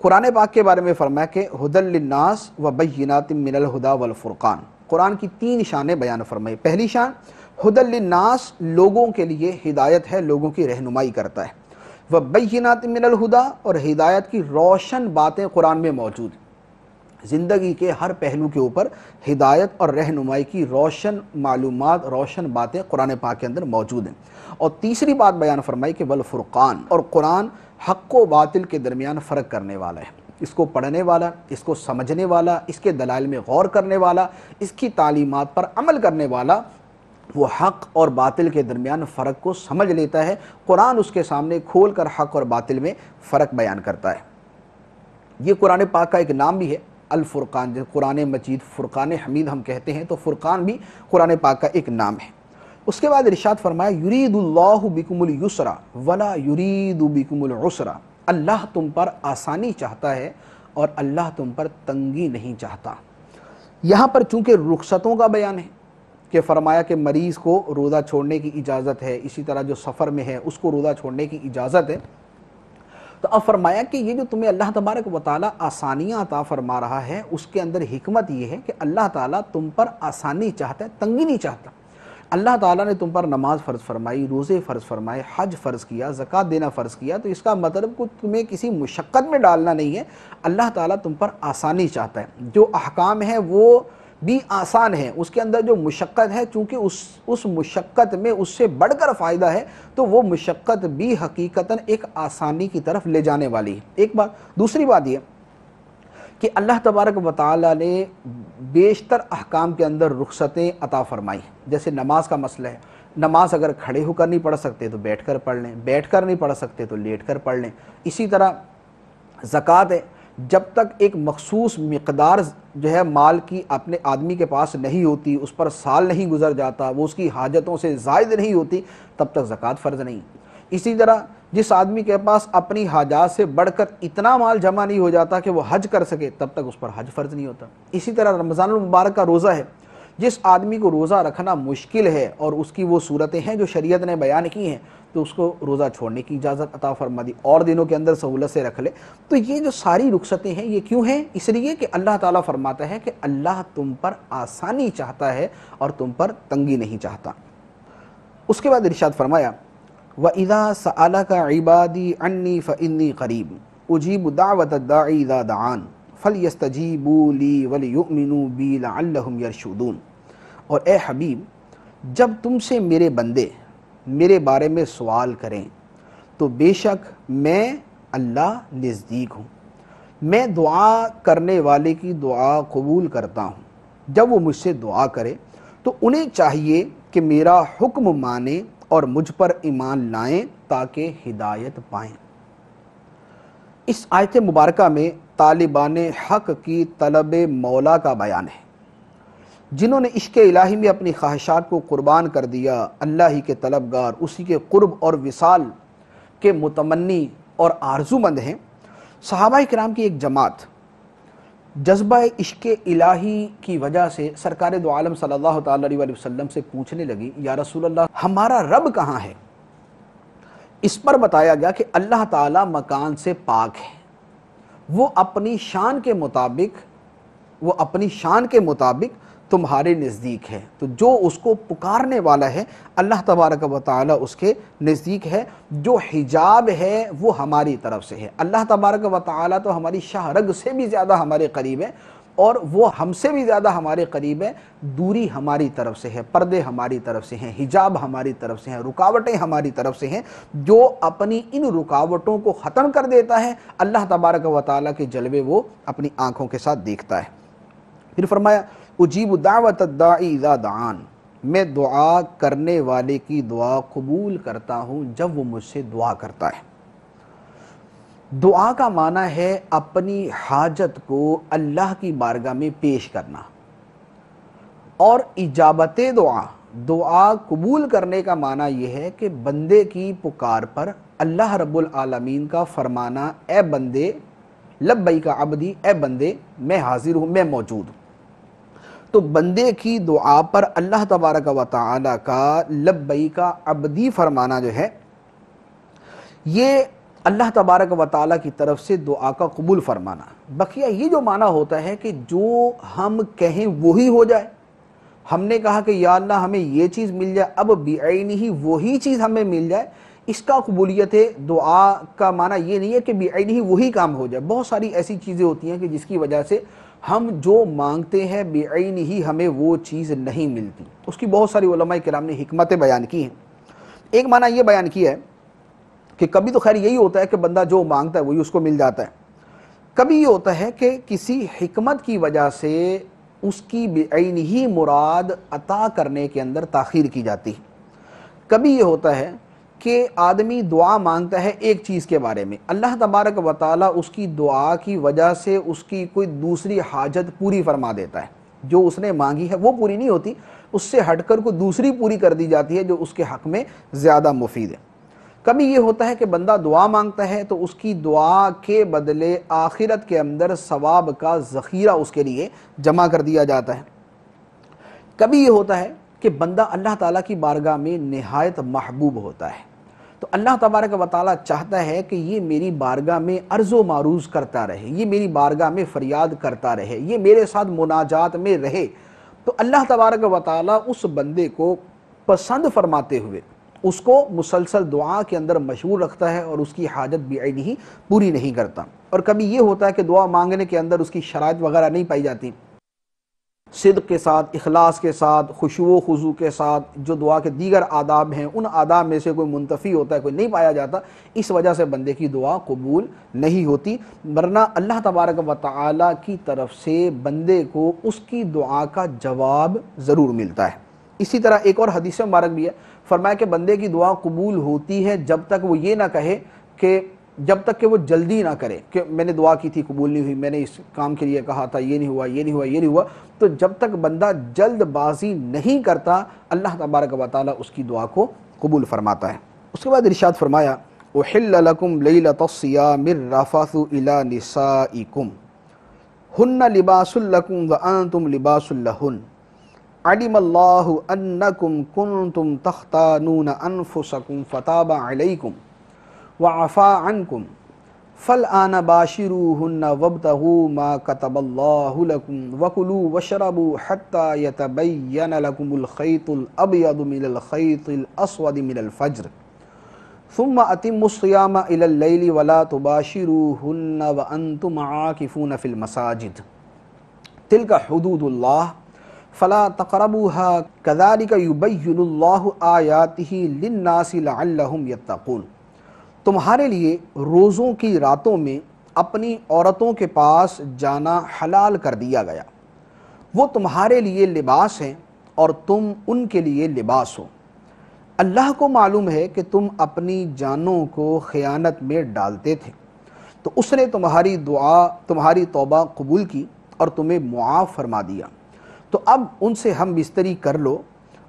S1: قرآن پاک کے بارے میں فرمایا کہ ھدی للناس وبینات من الھدی والفرقان۔ قرآن کی 3 شانیں بیان فرمائی۔ پہلی شان ھدی للناس، لوگوں کے لیے ہدایت ہے، لوگوں کی رہنمائی کرتا ہے۔ وبینات من الھدی، اور ہدایت کی روشن باتیں قرآن میں موجود ہیں۔ زندگی کے ہر پہلو کے اوپر ہدایت اور رہنمائی کی روشن معلومات، روشن باتیں قرآن پاک کے اندر موجود ہیں۔ اور تیسری بات بیان فرمائی کہ والفرقان، اور قرآن حق و باطل کے درمیان فرق کرنے والا ہے۔ اس کو پڑھنے والا، اس کو سمجھنے والا، اس کے دلائل میں غور کرنے والا، اس کی تعلیمات پر عمل کرنے والا، وہ حق اور باطل کے درمیان فرق کو سمجھ لیتا ہے۔ قرآن اس کے سامنے کھول کر حق اور باطل میں فرق بیان کرتا ہے۔ یہ قرآن پاک کا ایک نام بھی ہے، الفرقان، جو قرآن مجید فرقان حمید ہم کہتے ہیں، تو فرقان بھی قرآن پاک کا ایک نام ہے۔ اس کے بعد ارشاد فرمایا یرید اللہ بکم اليسر ولا یرید بکم العسر، اللہ تم پر آسانی چاہتا ہے اور اللہ تم پر تنگی نہیں چاہتا۔ یہاں پر چونکہ رخصتوں کا بیان ہے کہ فرمایا کہ مریض کو روزہ چھوڑنے کی اجازت ہے، اسی طرح جو سفر میں ہے اس کو روزہ چھوڑنے کی اجازت ہے، تو اب فرمایا کہ یہ جو تمہیں اللہ تبارک و تعالیٰ آسانیاں عطا فرما رہا ہے، اس کے اندر حکمت یہ ہے کہ اللہ تعالیٰ تم پر آسانی چاہتا ہے، تنگی نہیں چاہتا۔ اللہ تعالیٰ نے تم پر نماز فرض فرمائی، روزے فرض فرمائے، حج فرض کیا، زکوٰۃ دینا فرض کیا، تو اس کا مطلب کہ تمہیں کسی مشقت میں ڈالنا نہیں ہے، اللہ تعالیٰ تم پر آسانی چاہتا ہے۔ جو احکام ہیں وہ بھی آسان ہے، اس کے اندر جو مشقت ہے چونکہ اس مشقت میں اس سے بڑھ کر فائدہ ہے، تو وہ مشقت بھی حقیقتاً ایک آسانی کی طرف لے جانے والی ہے، ایک بات۔ دوسری بات یہ کہ اللہ تبارک و تعالیٰ نے بیشتر احکام کے اندر رخصتیں عطا فرمائی، جیسے نماز کا مسئلہ ہے، نماز اگر کھڑے ہو کر نہیں پڑھ سکتے تو بیٹھ کر پڑھ لیں، بیٹھ کر نہیں پڑھ سکتے تو لیٹ کر پڑھ لیں۔ اسی طرح زکوٰۃ ہے، جب تک ایک مخصوص مقدار جو ہے مال کی اپنے آدمی کے پاس نہیں ہوتی، اس پر سال نہیں گزر جاتا، وہ اس کی حاجتوں سے زائد نہیں ہوتی، تب تک زکوٰۃ فرض نہیں۔ اسی طرح جس آدمی کے پاس اپنی حاجات سے بڑھ کر اتنا مال جمع نہیں ہو جاتا کہ وہ حج کر سکے، تب تک اس پر حج فرض نہیں ہوتا۔ اسی طرح رمضان المبارک کا روزہ ہے، جس آدمی کو روزہ رکھنا مشکل ہے اور اس کی وہ صورتیں ہیں جو شریعت نے بیان کی ہیں، تو اس کو روزہ چھوڑنے کی اجازت عطا فرما دی، اور دنوں کے اندر سہولت سے رکھ لے۔ تو یہ جو ساری رخصتیں ہیں یہ کیوں ہیں؟ اس لیے کہ اللہ تعالیٰ فرماتا ہے کہ اللہ تم پر آسانی چاہتا ہے اور تم پر تنگی نہیں چاہتا۔ اس کے بعد ارشاد فرمایا وَإِذَا سَأَلَكَ عِبَادِي عَنِّي فَإِنِّي قَرِيبٌ أُجِيبُ دَعْوَةَ الدَّاعِ إِذَا دَعَانِ فَلْيَسْتَجِيبُوا لِي وَلْيُؤْمِنُوا بِي لَعَلَّهُمْ يَرْشُدُونَ۔ اور اے حبیب، جب تم سے میرے بندے میرے بارے میں سوال کریں تو بے شک میں اللہ نزدیک ہوں، میں دعا کرنے والے کی دعا قبول کرتا ہوں۔ جب وہ مجھ سے دعا کرے تو انہیں چاہیے کہ میرا حکم مانیں اور مجھ پر ایمان لائیں تاکہ ہدایت پائیں۔ اس آیت مبارکہ میں طالبان حق کی طلب مولا کا بیان ہے، جنہوں نے عشق الہی میں اپنی خواہشات کو قربان کر دیا، اللہ ہی کے طلبگار، اسی کے قرب اور وصال کے متمنی اور آرزو مند ہیں۔ صحابہ کرام کی ایک جماعت جذبہ عشق الہی کی وجہ سے سرکار دو عالم صلی اللہ تعالی علیہ وسلم سے پوچھنے لگی، یا رسول اللہ ہمارا رب کہاں ہے؟ اس پر بتایا گیا کہ اللہ تعالی مکان سے پاک ہے، وہ اپنی شان کے مطابق تمہارے نزدیک ہے۔ تو جو اس کو پکارنے والا ہے اللہ تبارک و تعالی اس کے نزدیک ہے۔ جو حجاب ہے وہ ہماری طرف سے ہے۔ اللہ تبارک و تعالی تو ہماری شاہ رگ سے بھی زیادہ ہمارے قریب ہے، اور وہ ہم سے بھی زیادہ ہمارے قریب ہے۔ دوری ہماری طرف سے ہے، پردے ہماری طرف سے ہیں، حجاب ہماری طرف سے ہیں، رکاوٹیں ہماری طرف سے ہیں۔ جو اپنی ان رکاوٹوں کو ختم کر دیتا ہے، اللہ تبارک و تعالی کے جلوے وہ اپنی آنکھوں کے ساتھ دیکھتا ہے۔ پھر فرمایا اجیب دعوت الداعی اذا دعان، میں دعا کرنے والے کی دعا قبول کرتا ہوں جب وہ مجھ سے دعا کرتا ہے۔ دعا کا معنی ہے اپنی حاجت کو اللہ کی بارگاہ میں پیش کرنا، اور اجابت دعا قبول کرنے کا معنی یہ ہے کہ بندے کی پکار پر اللہ رب العالمین کا فرمانا، اے بندے لبیک عبدی، اے بندے میں حاضر ہوں، میں موجود ہوں۔ تو بندے کی دعا پر اللہ تبارک و تعالی کا لبیک عبدی فرمانا جو ہے، یہ اللہ تبارک و تعالی کی طرف سے دعا کا قبول فرمانا۔ بقیہ یہ جو معنی ہوتا ہے کہ جو ہم کہیں وہی ہو جائے۔ ہم نے کہا کہ یا اللہ ہمیں یہ چیز مل جائے، اب بعینہ وہی چیز ہمیں مل جائے، اس کا قبولیت ہے۔ دعا کا معنی یہ نہیں ہے کہ بعینہ وہی کام ہو جائے۔ بہت ساری ایسی چیزیں ہوتی ہیں کہ جس کی وجہ سے ہم جو مانگتے ہیں بعینہ ہی ہمیں وہ چیز نہیں ملتی۔ اس کی بہت ساری علماء کرام نے حکمتیں بیان کی ہیں۔ ایک معنی یہ بیان کیا ہے کہ کبھی تو خیر یہی ہوتا ہے کہ بندہ جو مانگتا ہے وہی اس کو مل جاتا ہے، کبھی یہ ہوتا ہے کہ کسی حکمت کی وجہ سے اس کی بعینہ ہی مراد عطا کرنے کے اندر تاخیر کی جاتی ہے۔ کبھی یہ ہوتا ہے کہ آدمی دعا مانگتا ہے ایک چیز کے بارے میں، اللہ تبارک و تعالیٰ اس کی دعا کی وجہ سے اس کی کوئی دوسری حاجت پوری فرما دیتا ہے۔ جو اس نے مانگی ہے وہ پوری نہیں ہوتی، اس سے ہٹ کر کوئی دوسری پوری کر دی جاتی ہے جو اس کے حق میں زیادہ مفید ہے۔ کبھی یہ ہوتا ہے کہ بندہ دعا مانگتا ہے تو اس کی دعا کے بدلے آخرت کے اندر ثواب کا ذخیرہ اس کے لیے جمع کر دیا جاتا ہے۔ کبھی یہ ہوتا ہے کہ بندہ اللہ تعالیٰ کی بارگاہ میں نہایت محبوب ہوتا ہے، تو اللہ تبارک و تعالیٰ چاہتا ہے کہ یہ میری بارگاہ میں عرض و معروض کرتا رہے، یہ میری بارگاہ میں فریاد کرتا رہے، یہ میرے ساتھ مناجات میں رہے۔ تو اللہ تبارک و تعالیٰ اس بندے کو پسند فرماتے ہوئے اس کو مسلسل دعا کے اندر مشغول رکھتا ہے اور اس کی حاجت بعینہ ہی پوری نہیں کرتا۔ اور کبھی یہ ہوتا ہے کہ دعا مانگنے کے اندر اس کی شرائط وغیرہ نہیں پائی جاتی، صدق کے ساتھ، اخلاص کے ساتھ، خشوع و خضوع کے ساتھ جو دعا کے دیگر آداب ہیں ان آداب میں سے کوئی منتفی ہوتا ہے، کوئی نہیں پایا جاتا، اس وجہ سے بندے کی دعا قبول نہیں ہوتی۔ ورنہ اللہ تبارک و تعالی کی طرف سے بندے کو اس کی دعا کا جواب ضرور ملتا ہے۔ اسی طرح ایک اور حدیث مبارک بھی ہے، فرمایا کہ بندے کی دعا قبول ہوتی ہے جب تک وہ یہ نہ کہے کہ جب تک کہ وہ جلدی نہ کرے کہ میں نے دعا کی تھی قبول نہیں ہوئی، میں نے اس کام کے لیے کہا تھا یہ نہیں ہوا، یہ نہیں ہوا، یہ نہیں ہوا، تو جب تک بندہ جلد بازی نہیں کرتا اللہ تبارک و تعالیٰ اس کی دعا کو قبول فرماتا ہے۔ اس کے بعد ارشاد فرمایا احل لکم لیلۃ الصیام الرفث الی نسائکم ہن لباس لکم وانتم لباس لہن علم اللہ انکم کنتم تختانون انفسکم فتاب علیکم وعفا عنکم فالآن باشروہن وابتغوا ما کتب اللہ لکم وکلوا واشربوا حتی یتبین لکم الخیط الابیض من الخیط الاسود من الفجر ثم اتموا الصیام الی اللیل ولا تباشروہن وانتم عاکفون فی المساجد تلک حدود اللہ فلا تقربوها كذلك يبين الله آیاتہ للناس لعلہم یتقون۔ تمہارے لیے روزوں کی راتوں میں اپنی عورتوں کے پاس جانا حلال کر دیا گیا، وہ تمہارے لیے لباس ہیں اور تم ان کے لیے لباس ہو۔ اللہ کو معلوم ہے کہ تم اپنی جانوں کو خیانت میں ڈالتے تھے، تو اس نے تمہاری دعا، تمہاری توبہ قبول کی اور تمہیں معاف فرما دیا، تو اب ان سے ہم بستری کر لو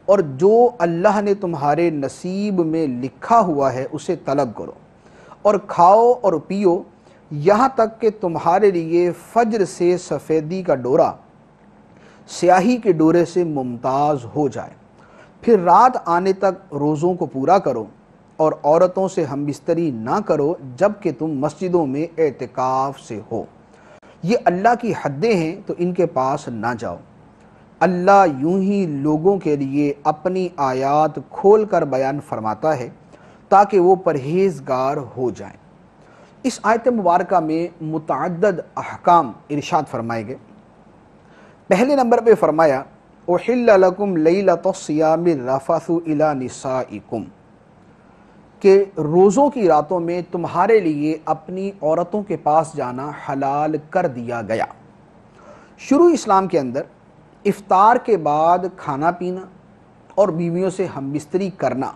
S1: اور جو اللہ نے تمہارے نصیب میں لکھا ہوا ہے اسے طلب کرو، اور کھاؤ اور پیو یہاں تک کہ تمہارے لیے فجر سے سفیدی کا ڈورا سیاہی کے ڈورے سے ممتاز ہو جائے، پھر رات آنے تک روزوں کو پورا کرو اور عورتوں سے ہم بستری نہ کرو جب کہ تم مسجدوں میں اعتکاف سے ہو۔ یہ اللہ کی حدیں ہیں تو ان کے پاس نہ جاؤ۔ اللہ یوں ہی لوگوں کے لیے اپنی آیات کھول کر بیان فرماتا ہے تاکہ وہ پرہیزگار ہو جائیں۔ اس آیت مبارکہ میں متعدد احکام ارشاد فرمائے گئے۔ پہلے نمبر پہ فرمایا احل لکم لیلۃ الصیام الرفث الی نسائکم، کہ روزوں کی راتوں میں تمہارے لیے اپنی عورتوں کے پاس جانا حلال کر دیا گیا۔ شروع اسلام کے اندر افطار کے بعد کھانا پینا اور بیویوں سے ہم بستری کرنا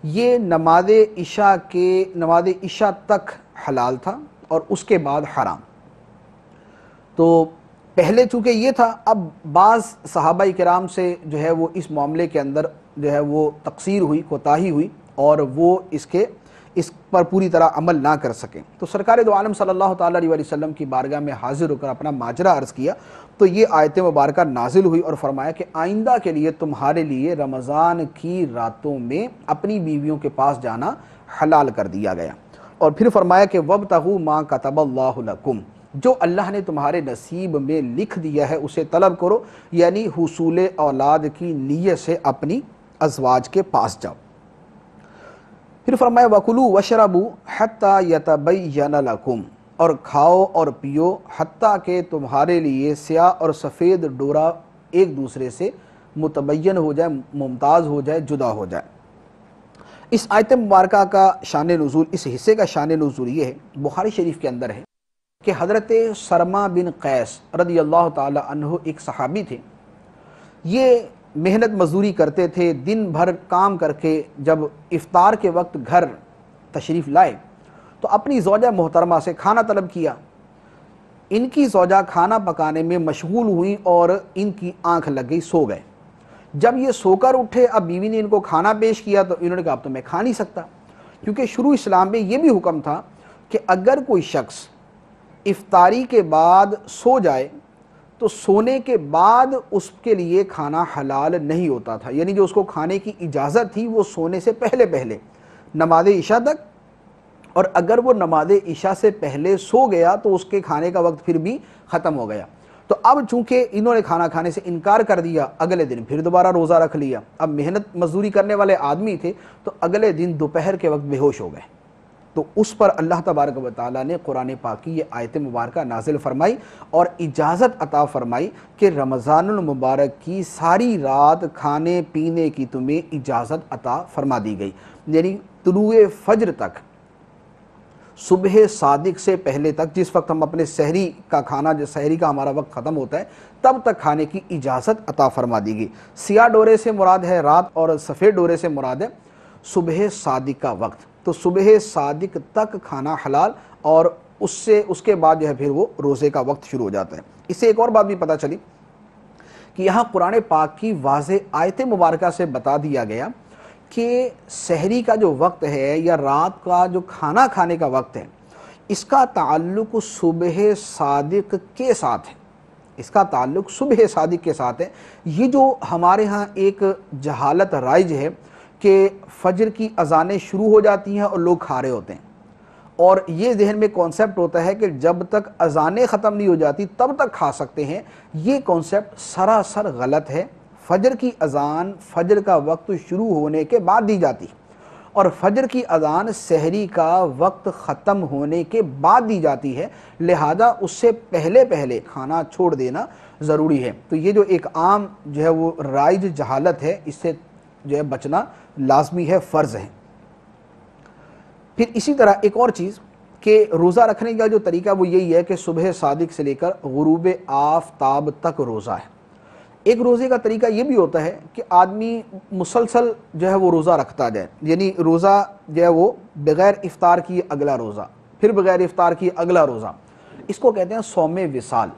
S1: یہ نماز عشاء تک حلال تھا اور اس کے بعد حرام۔ تو پہلے چونکہ یہ تھا، اب بعض صحابہ کرام سے جو ہے وہ اس معاملے کے اندر جو ہے وہ تقصیر ہوئی، کوتاہی ہوئی اور وہ اس پر پوری طرح عمل نہ کر سکیں، تو سرکار دو عالم صلی اللہ تعالیٰ علیہ وسلم کی بارگاہ میں حاضر ہو کر اپنا ماجرا عرض کیا، تو یہ آیت مبارکہ نازل ہوئی اور فرمایا کہ آئندہ کے لیے تمہارے لیے رمضان کی راتوں میں اپنی بیویوں کے پاس جانا حلال کر دیا گیا، اور پھر فرمایا کہ وَابْتَغُوا مَا كَتَبَ اللَّهُ لَكُمْ، جو اللہ نے تمہارے نصیب میں لکھ دیا ہے اسے طلب کرو، یعنی حصول اولاد کی نیت سے اپنی ازواج کے پاس جاؤ۔ پھر فرمایا وَكُلُوا وَاشْرَبُوا حَتَّى يَتَبَيَّنَ لَكُمْ، اور کھاؤ اور پیو حتیٰ کہ تمہارے لیے سیاہ اور سفید ڈورا ایک دوسرے سے متبین ہو جائے، ممتاز ہو جائے، جدا ہو جائے۔ اس آیت مبارکہ کا شان نزول، اس حصے کا شان نزول یہ ہے، بخاری شریف کے اندر ہے کہ حضرت سرما بن قیس رضی اللہ تعالی عنہ ایک صحابی تھے۔ یہ محنت مزدوری کرتے تھے، دن بھر کام کر کے جب افطار کے وقت گھر تشریف لائے تو اپنی زوجہ محترمہ سے کھانا طلب کیا۔ ان کی زوجہ کھانا پکانے میں مشغول ہوئی اور ان کی آنکھ لگ گئی، سو گئے۔ جب یہ سو کر اٹھے، اب بیوی نے ان کو کھانا پیش کیا تو انہوں نے کہا اب تو میں کھا نہیں سکتا، کیونکہ شروع اسلام میں یہ بھی حکم تھا کہ اگر کوئی شخص افطاری کے بعد سو جائے تو سونے کے بعد اس کے لیے کھانا حلال نہیں ہوتا تھا، یعنی جو اس کو کھانے کی اجازت تھی وہ سونے سے پہلے نماز عشاء تک، اور اگر وہ نماز عشاء سے پہلے سو گیا تو اس کے کھانے کا وقت پھر بھی ختم ہو گیا۔ تو اب چونکہ انہوں نے کھانا کھانے سے انکار کر دیا، اگلے دن پھر دوبارہ روزہ رکھ لیا۔ اب محنت مزدوری کرنے والے آدمی تھے تو اگلے دن دوپہر کے وقت بے ہوش ہو گئے، تو اس پر اللہ تبارک و تعالیٰ نے قرآن پاک کی یہ آیت مبارکہ نازل فرمائی اور اجازت عطا فرمائی کہ رمضان المبارک کی ساری رات کھانے پینے کی تمہیں اجازت عطا فرما دی گئی، یعنی طلوع فجر تک، صبح صادق سے پہلے تک، جس وقت ہم اپنے سحری کا کھانا، جو سحری کا ہمارا وقت ختم ہوتا ہے تب تک کھانے کی اجازت عطا فرما دی گئی۔ سیاہ ڈورے سے مراد ہے رات اور سفید ڈورے سے مراد ہے صبح صادق کا وقت، تو صبح صادق تک کھانا حلال، اور اس کے بعد جو ہے پھر وہ روزے کا وقت شروع ہو جاتا ہے۔ اس سے ایک اور بات بھی پتہ چلی کہ یہاں قرآن پاک کی واضح آیت مبارکہ سے بتا دیا گیا کہ سحری کا جو وقت ہے یا رات کا جو کھانا کھانے کا وقت ہے، اس کا تعلق صبح صادق کے ساتھ ہے، اس کا تعلق صبح صادق کے ساتھ ہے۔ یہ جو ہمارے ہاں ایک جہالت رائج ہے کہ فجر کی اذانیں شروع ہو جاتی ہیں اور لوگ کھا رہے ہوتے ہیں، اور یہ ذہن میں کانسیپٹ ہوتا ہے کہ جب تک اذانیں ختم نہیں ہو جاتی تب تک کھا سکتے ہیں، یہ کانسیپٹ سراسر غلط ہے۔ فجر کی اذان فجر کا وقت شروع ہونے کے بعد دی جاتی، اور فجر کی اذان سحری کا وقت ختم ہونے کے بعد دی جاتی ہے، لہذا اس سے پہلے کھانا چھوڑ دینا ضروری ہے۔ تو یہ جو ایک عام جو ہے وہ رائج جہالت ہے، اس سے جو ہے بچنا لازمی ہے، فرض ہے۔ پھر اسی طرح ایک اور چیز کہ روزہ رکھنے کا جو طریقہ وہ یہی ہے کہ صبح صادق سے لے کر غروب آفتاب تک روزہ ہے۔ ایک روزے کا طریقہ یہ بھی ہوتا ہے کہ آدمی مسلسل جو ہے وہ روزہ رکھتا جائے، یعنی روزہ جو ہے وہ بغیر افطار کی اگلا روزہ، پھر بغیر افطار کی اگلا روزہ، اس کو کہتے ہیں صوم وصال۔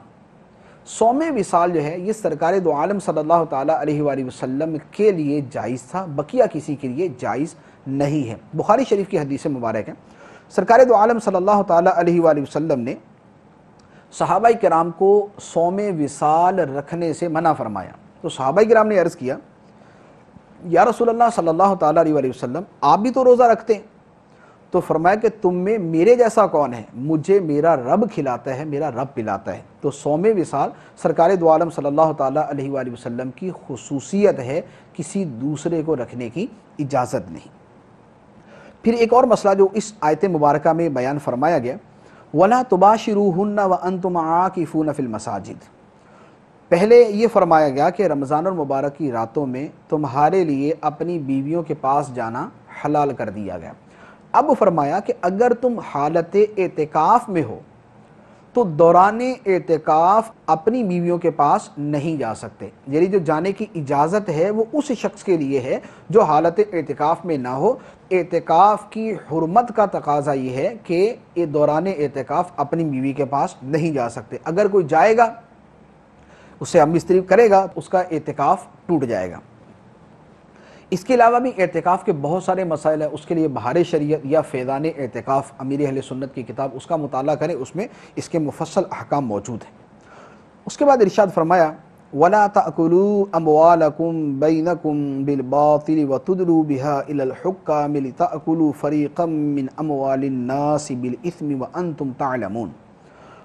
S1: صوم وصال جو ہے یہ سرکار دو عالم صلی اللہ تعالیٰ علیہ وآلہ وسلم کے لیے جائز تھا، بقیہ کسی کے لیے جائز نہیں ہے۔ بخاری شریف کی حدیث مبارک ہے، سرکار دو عالم صلی اللہ تعالیٰ علیہ وآلہ وسلم نے صحابہ کرام کو صوم وصال رکھنے سے منع فرمایا، تو صحابہ کرام نے عرض کیا یا رسول اللہ صلی اللہ تعالیٰ علیہ وآلہ وسلم، آپ بھی تو روزہ رکھتے ہیں، تو فرمایا کہ تم میں میرے جیسا کون ہے، مجھے میرا رب کھلاتا ہے، میرا رب پلاتا ہے۔ تو صوم وصال سرکار دو عالم صلی اللہ تعالیٰ علیہ وآلہ وسلم کی خصوصیت ہے، کسی دوسرے کو رکھنے کی اجازت نہیں۔ پھر ایک اور مسئلہ جو اس آیت مبارکہ میں بیان فرمایا گیا، وَلَا تُبَاشِرُوهُنَّ وَأَنْتُمْ عَاكِفُونَ فِي الْمَسَاجِدِ، پہلے یہ فرمایا گیا کہ رمضان المبارک کی راتوں میں تمہارے لیے اپنی بیویوں کے پاس جانا حلال کر دیا گیا۔ اب فرمایا کہ اگر تم حالت اعتکاف میں ہو تو دوران اعتکاف اپنی بیویوں کے پاس نہیں جا سکتے، یعنی جو جانے کی اجازت ہے وہ اس شخص کے لیے ہے جو حالت اعتکاف میں نہ ہو۔ اعتکاف کی حرمت کا تقاضا یہ ہے کہ یہ دوران اعتکاف اپنی بیوی کے پاس نہیں جا سکتے، اگر کوئی جائے گا اس سے ہم مستری کرے گا اس کا اعتکاف ٹوٹ جائے گا۔ اس کے علاوہ بھی اعتکاف کے بہت سارے مسائل ہیں، اس کے لیے بہار شریعت یا فیضان اعتکاف امیر اہل سنت کی کتاب، اس کا مطالعہ کریں، اس میں اس کے مفصل احکام موجود ہیں۔ اس کے بعد ارشاد فرمایا وَلَا تَأْكُلُوا أَمْوَالَكُمْ بَيْنَكُمْ بِالْبَاطِلِ وَتُدْلُوا بِهَا إِلَى الْحُكَّامِ لِتَأْكُلُوا فَرِيقًا مِّنْ أَمْوَالِ النَّاسِ بِالْإِثْمِ وَأَنْتُمْ تَعْلَمُونَ،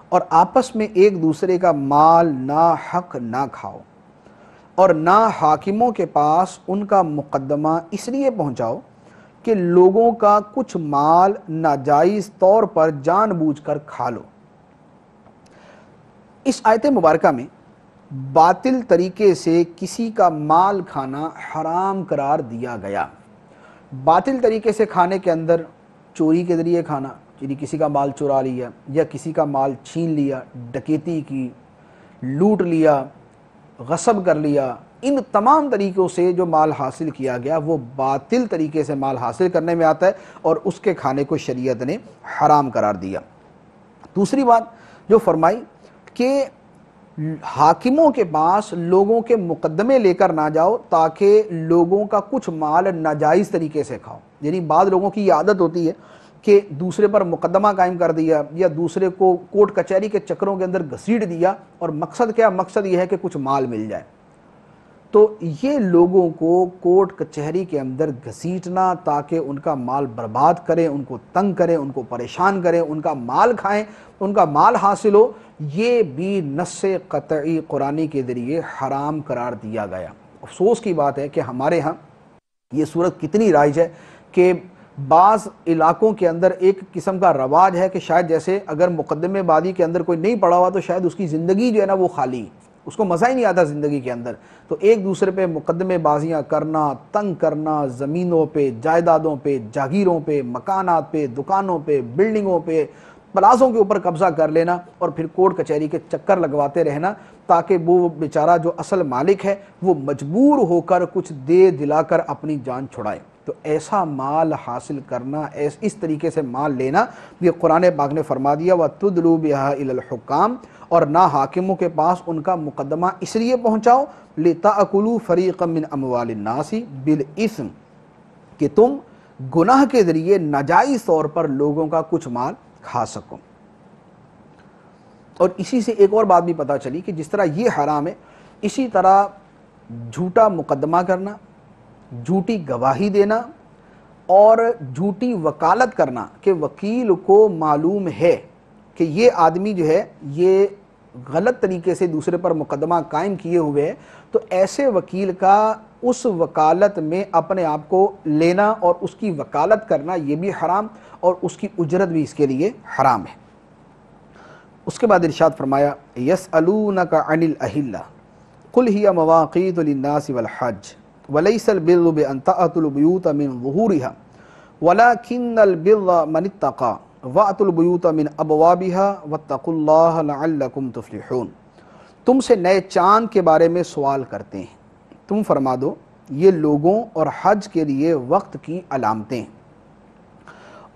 S1: اور آپس میں ایک دوسرے کا مال ناحق نہ کھاؤ، اور نہ حاکموں کے پاس ان کا مقدمہ اس لیے پہنچاؤ کہ لوگوں کا کچھ مال ناجائز طور پر جان بوجھ کر کھا لو۔ اس آیت مبارکہ میں باطل طریقے سے کسی کا مال کھانا حرام قرار دیا گیا۔ باطل طریقے سے کھانے کے اندر چوری کے ذریعے کھانا، یعنی کسی کا مال چرا لیا یا کسی کا مال چھین لیا، ڈکیتی کی، لوٹ لیا، غصب کر لیا، ان تمام طریقوں سے جو مال حاصل کیا گیا وہ باطل طریقے سے مال حاصل کرنے میں آتا ہے، اور اس کے کھانے کو شریعت نے حرام قرار دیا۔ دوسری بات جو فرمائی کہ حاکموں کے پاس لوگوں کے مقدمے لے کر نہ جاؤ تاکہ لوگوں کا کچھ مال ناجائز طریقے سے کھاؤ، یعنی بعض لوگوں کی یہ عادت ہوتی ہے کہ دوسرے پر مقدمہ قائم کر دیا یا دوسرے کو کورٹ کچہری کے چکروں کے اندر گھسیٹ دیا، اور مقصد کیا؟ مقصد یہ ہے کہ کچھ مال مل جائے۔ تو یہ لوگوں کو کورٹ کچہری کے اندر گھسیٹنا تاکہ ان کا مال برباد کریں، ان کو تنگ کریں، ان کو پریشان کریں، ان کا مال کھائیں، ان کا مال حاصل ہو، یہ بھی نص قطعی قرآنی کے ذریعے حرام قرار دیا گیا۔ افسوس کی بات ہے کہ ہمارے ہاں یہ صورت کتنی رائج ہے کہ بعض علاقوں کے اندر ایک قسم کا رواج ہے کہ شاید جیسے اگر مقدمے بازی کے اندر کوئی نہیں پڑا ہوا تو شاید اس کی زندگی جو ہے نا وہ خالی، اس کو مزہ ہی نہیں آتا زندگی کے اندر، تو ایک دوسرے پہ مقدمے بازیاں کرنا، تنگ کرنا، زمینوں پہ، جائیدادوں پہ، جاگیروں پہ، مکانات پہ، دکانوں پہ، بلڈنگوں پہ، پلازوں کے اوپر قبضہ کر لینا، اور پھر کورٹ کچہری کے چکر لگواتے رہنا تاکہ وہ بیچارہ جو اصل مالک ہے وہ مجبور ہو کر کچھ دے دلا کر اپنی جان چھڑائے۔ تو ایسا مال حاصل کرنا، اس طریقے سے مال لینا، یہ قرآن پاک نے فرما دیا وَتُدْلُوا بِهَا إِلَى الْحُكَّامِ، اور نہ حاکموں کے پاس ان کا مقدمہ اس لیے پہنچاؤ لِتَأْكُلُوا فَرِيقًا مِّنْ أَمْوَالِ النَّاسِ بِالْإِثْمِ، کہ تم گناہ کے ذریعے ناجائز طور پر لوگوں کا کچھ مال کھا سکو۔ اور اسی سے ایک اور بات بھی پتہ چلی کہ جس طرح یہ حرام ہے، اسی طرح جھوٹا مقدمہ کرنا، جھوٹی گواہی دینا اور جھوٹی وکالت کرنا کہ وکیل کو معلوم ہے کہ یہ آدمی جو ہے یہ غلط طریقے سے دوسرے پر مقدمہ قائم کیے ہوئے ہے، تو ایسے وکیل کا اس وکالت میں اپنے آپ کو لینا اور اس کی وکالت کرنا یہ بھی حرام، اور اس کی اجرت بھی اس کے لیے حرام ہے۔ اس کے بعد ارشاد فرمایا یسألونک عن الأہلہ قل ہی مواقیت للناس والحج ولیس البر بأن تأتوا البیوت من ظہورها ولكن البر من اتقى وأتوا البیوت من ابوابها واتقوا اللہ لعلکم تفلحون۔ تم سے نئے چاند کے بارے میں سوال کرتے ہیں، تم فرما دو یہ لوگوں اور حج کے لیے وقت کی علامتیں،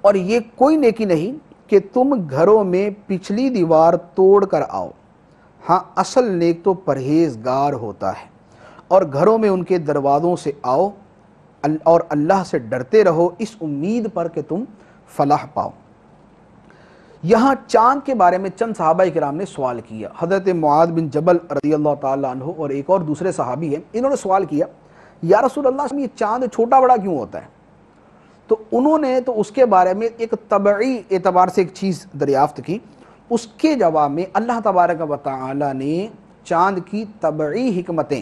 S1: اور یہ کوئی نیکی نہیں کہ تم گھروں میں پچھلی دیوار توڑ کر آؤ، ہاں اصل نیک تو پرہیزگار ہوتا ہے، اور گھروں میں ان کے دروازوں سے آؤ اور اللہ سے ڈرتے رہو اس امید پر کہ تم فلاح پاؤ۔ یہاں چاند کے بارے میں چند صحابہ کرام نے سوال کیا، حضرت معاذ بن جبل رضی اللہ تعالیٰ عنہ اور ایک اور دوسرے صحابی ہیں، انہوں نے سوال کیا یا رسول اللہ یہ چاند چھوٹا بڑا کیوں ہوتا ہے؟ تو انہوں نے تو اس کے بارے میں ایک طبعی اعتبار سے ایک چیز دریافت کی، اس کے جواب میں اللہ تبارک و تعالی نے چاند کی طبعی حکمتیں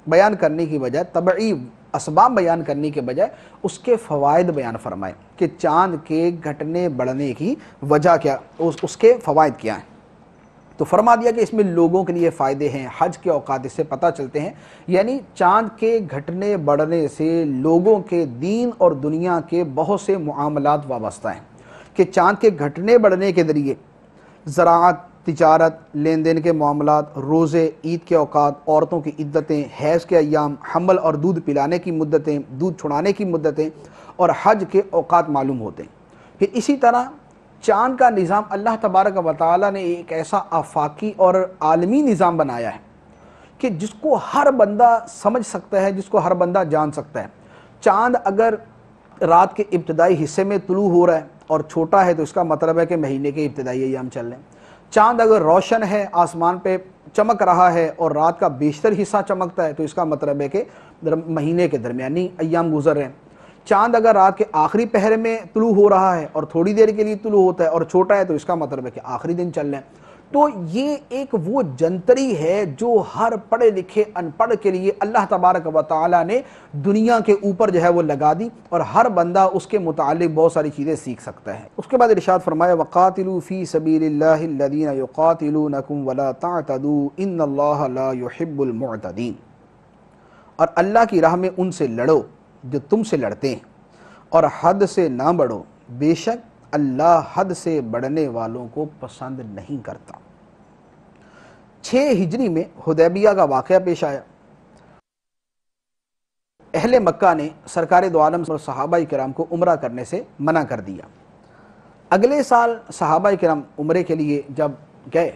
S1: بیان کرنے کی بجائے، طبعی اسباب بیان کرنے کے بجائے اس کے فوائد بیان فرمائے کہ چاند کے گھٹنے بڑھنے کی وجہ کیا، اس کے فوائد کیا ہیں۔ تو فرما دیا کہ اس میں لوگوں کے لیے فائدے ہیں، حج کے اوقات اس سے پتہ چلتے ہیں، یعنی چاند کے گھٹنے بڑھنے سے لوگوں کے دین اور دنیا کے بہت سے معاملات وابستہ ہیں، کہ چاند کے گھٹنے بڑھنے کے ذریعے زراعت، تجارت، لین دین کے معاملات، روزے، عید کے اوقات، عورتوں کی عدتیں، حیض کے ایام، حمل اور دودھ پلانے کی مدتیں، دودھ چھڑانے کی مدتیں اور حج کے اوقات معلوم ہوتے ہیں۔ پھر اسی طرح چاند کا نظام اللہ تبارک و تعالی نے ایک ایسا آفاقی اور عالمی نظام بنایا ہے کہ جس کو ہر بندہ سمجھ سکتا ہے، جس کو ہر بندہ جان سکتا ہے۔ چاند اگر رات کے ابتدائی حصے میں طلوع ہو رہا ہے اور چھوٹا ہے تو اس کا مطلب ہے کہ مہینے کے ابتدائی ایام چل رہے ہیں۔ چاند اگر روشن ہے، آسمان پہ چمک رہا ہے اور رات کا بیشتر حصہ چمکتا ہے تو اس کا مطلب ہے کہ مہینے کے درمیانی ایام گزر رہے ہیں۔ چاند اگر رات کے آخری پہر میں طلوع ہو رہا ہے اور تھوڑی دیر کے لیے طلوع ہوتا ہے اور چھوٹا ہے تو اس کا مطلب ہے کہ آخری دن چل رہے ہیں۔ تو یہ ایک وہ جنتری ہے جو ہر پڑھے لکھے ان پڑھ کے لیے اللہ تبارک و تعالی نے دنیا کے اوپر جو ہے وہ لگا دی، اور ہر بندہ اس کے متعلق بہت ساری چیزیں سیکھ سکتا ہے۔ اس کے بعد ارشاد فرمایا وَقَاتِلُوا فِي سَبِيلِ اللَّهِ الَّذِينَ يُقَاتِلُونَكُمْ وَلَا تَعْتَدُوا إِنَّ اللَّهَ لَا يُحِبُّ الْمُعْتَدِينَ، اور اللہ کی راہ میں ان سے لڑو جو تم سے لڑتے ہیں، اور حد سے نہ بڑھو، بے شک اللہ حد سے بڑھنے والوں کو پسند نہیں کرتا۔ 6 ہجری میں حدیبیہ کا واقعہ پیش آیا۔ اہل مکہ نے سرکار دو عالم اور صحابہ کرام کو عمرہ کرنے سے منع کر دیا۔ اگلے سال صحابہ کرام عمرے کے لیے جب گئے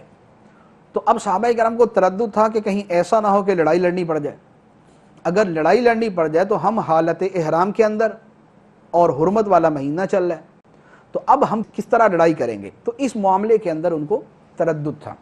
S1: تو اب صحابہ کرام کو تردد تھا کہ کہیں ایسا نہ ہو کہ لڑائی لڑنی پڑ جائے۔ اگر لڑائی لڑنی پڑ جائے تو ہم حالت احرام کے اندر اور حرمت والا مہینہ چل رہا ہے، تو اب ہم کس طرح لڑائی کریں گے؟ تو اس معاملے کے اندر ان کو تردد تھا۔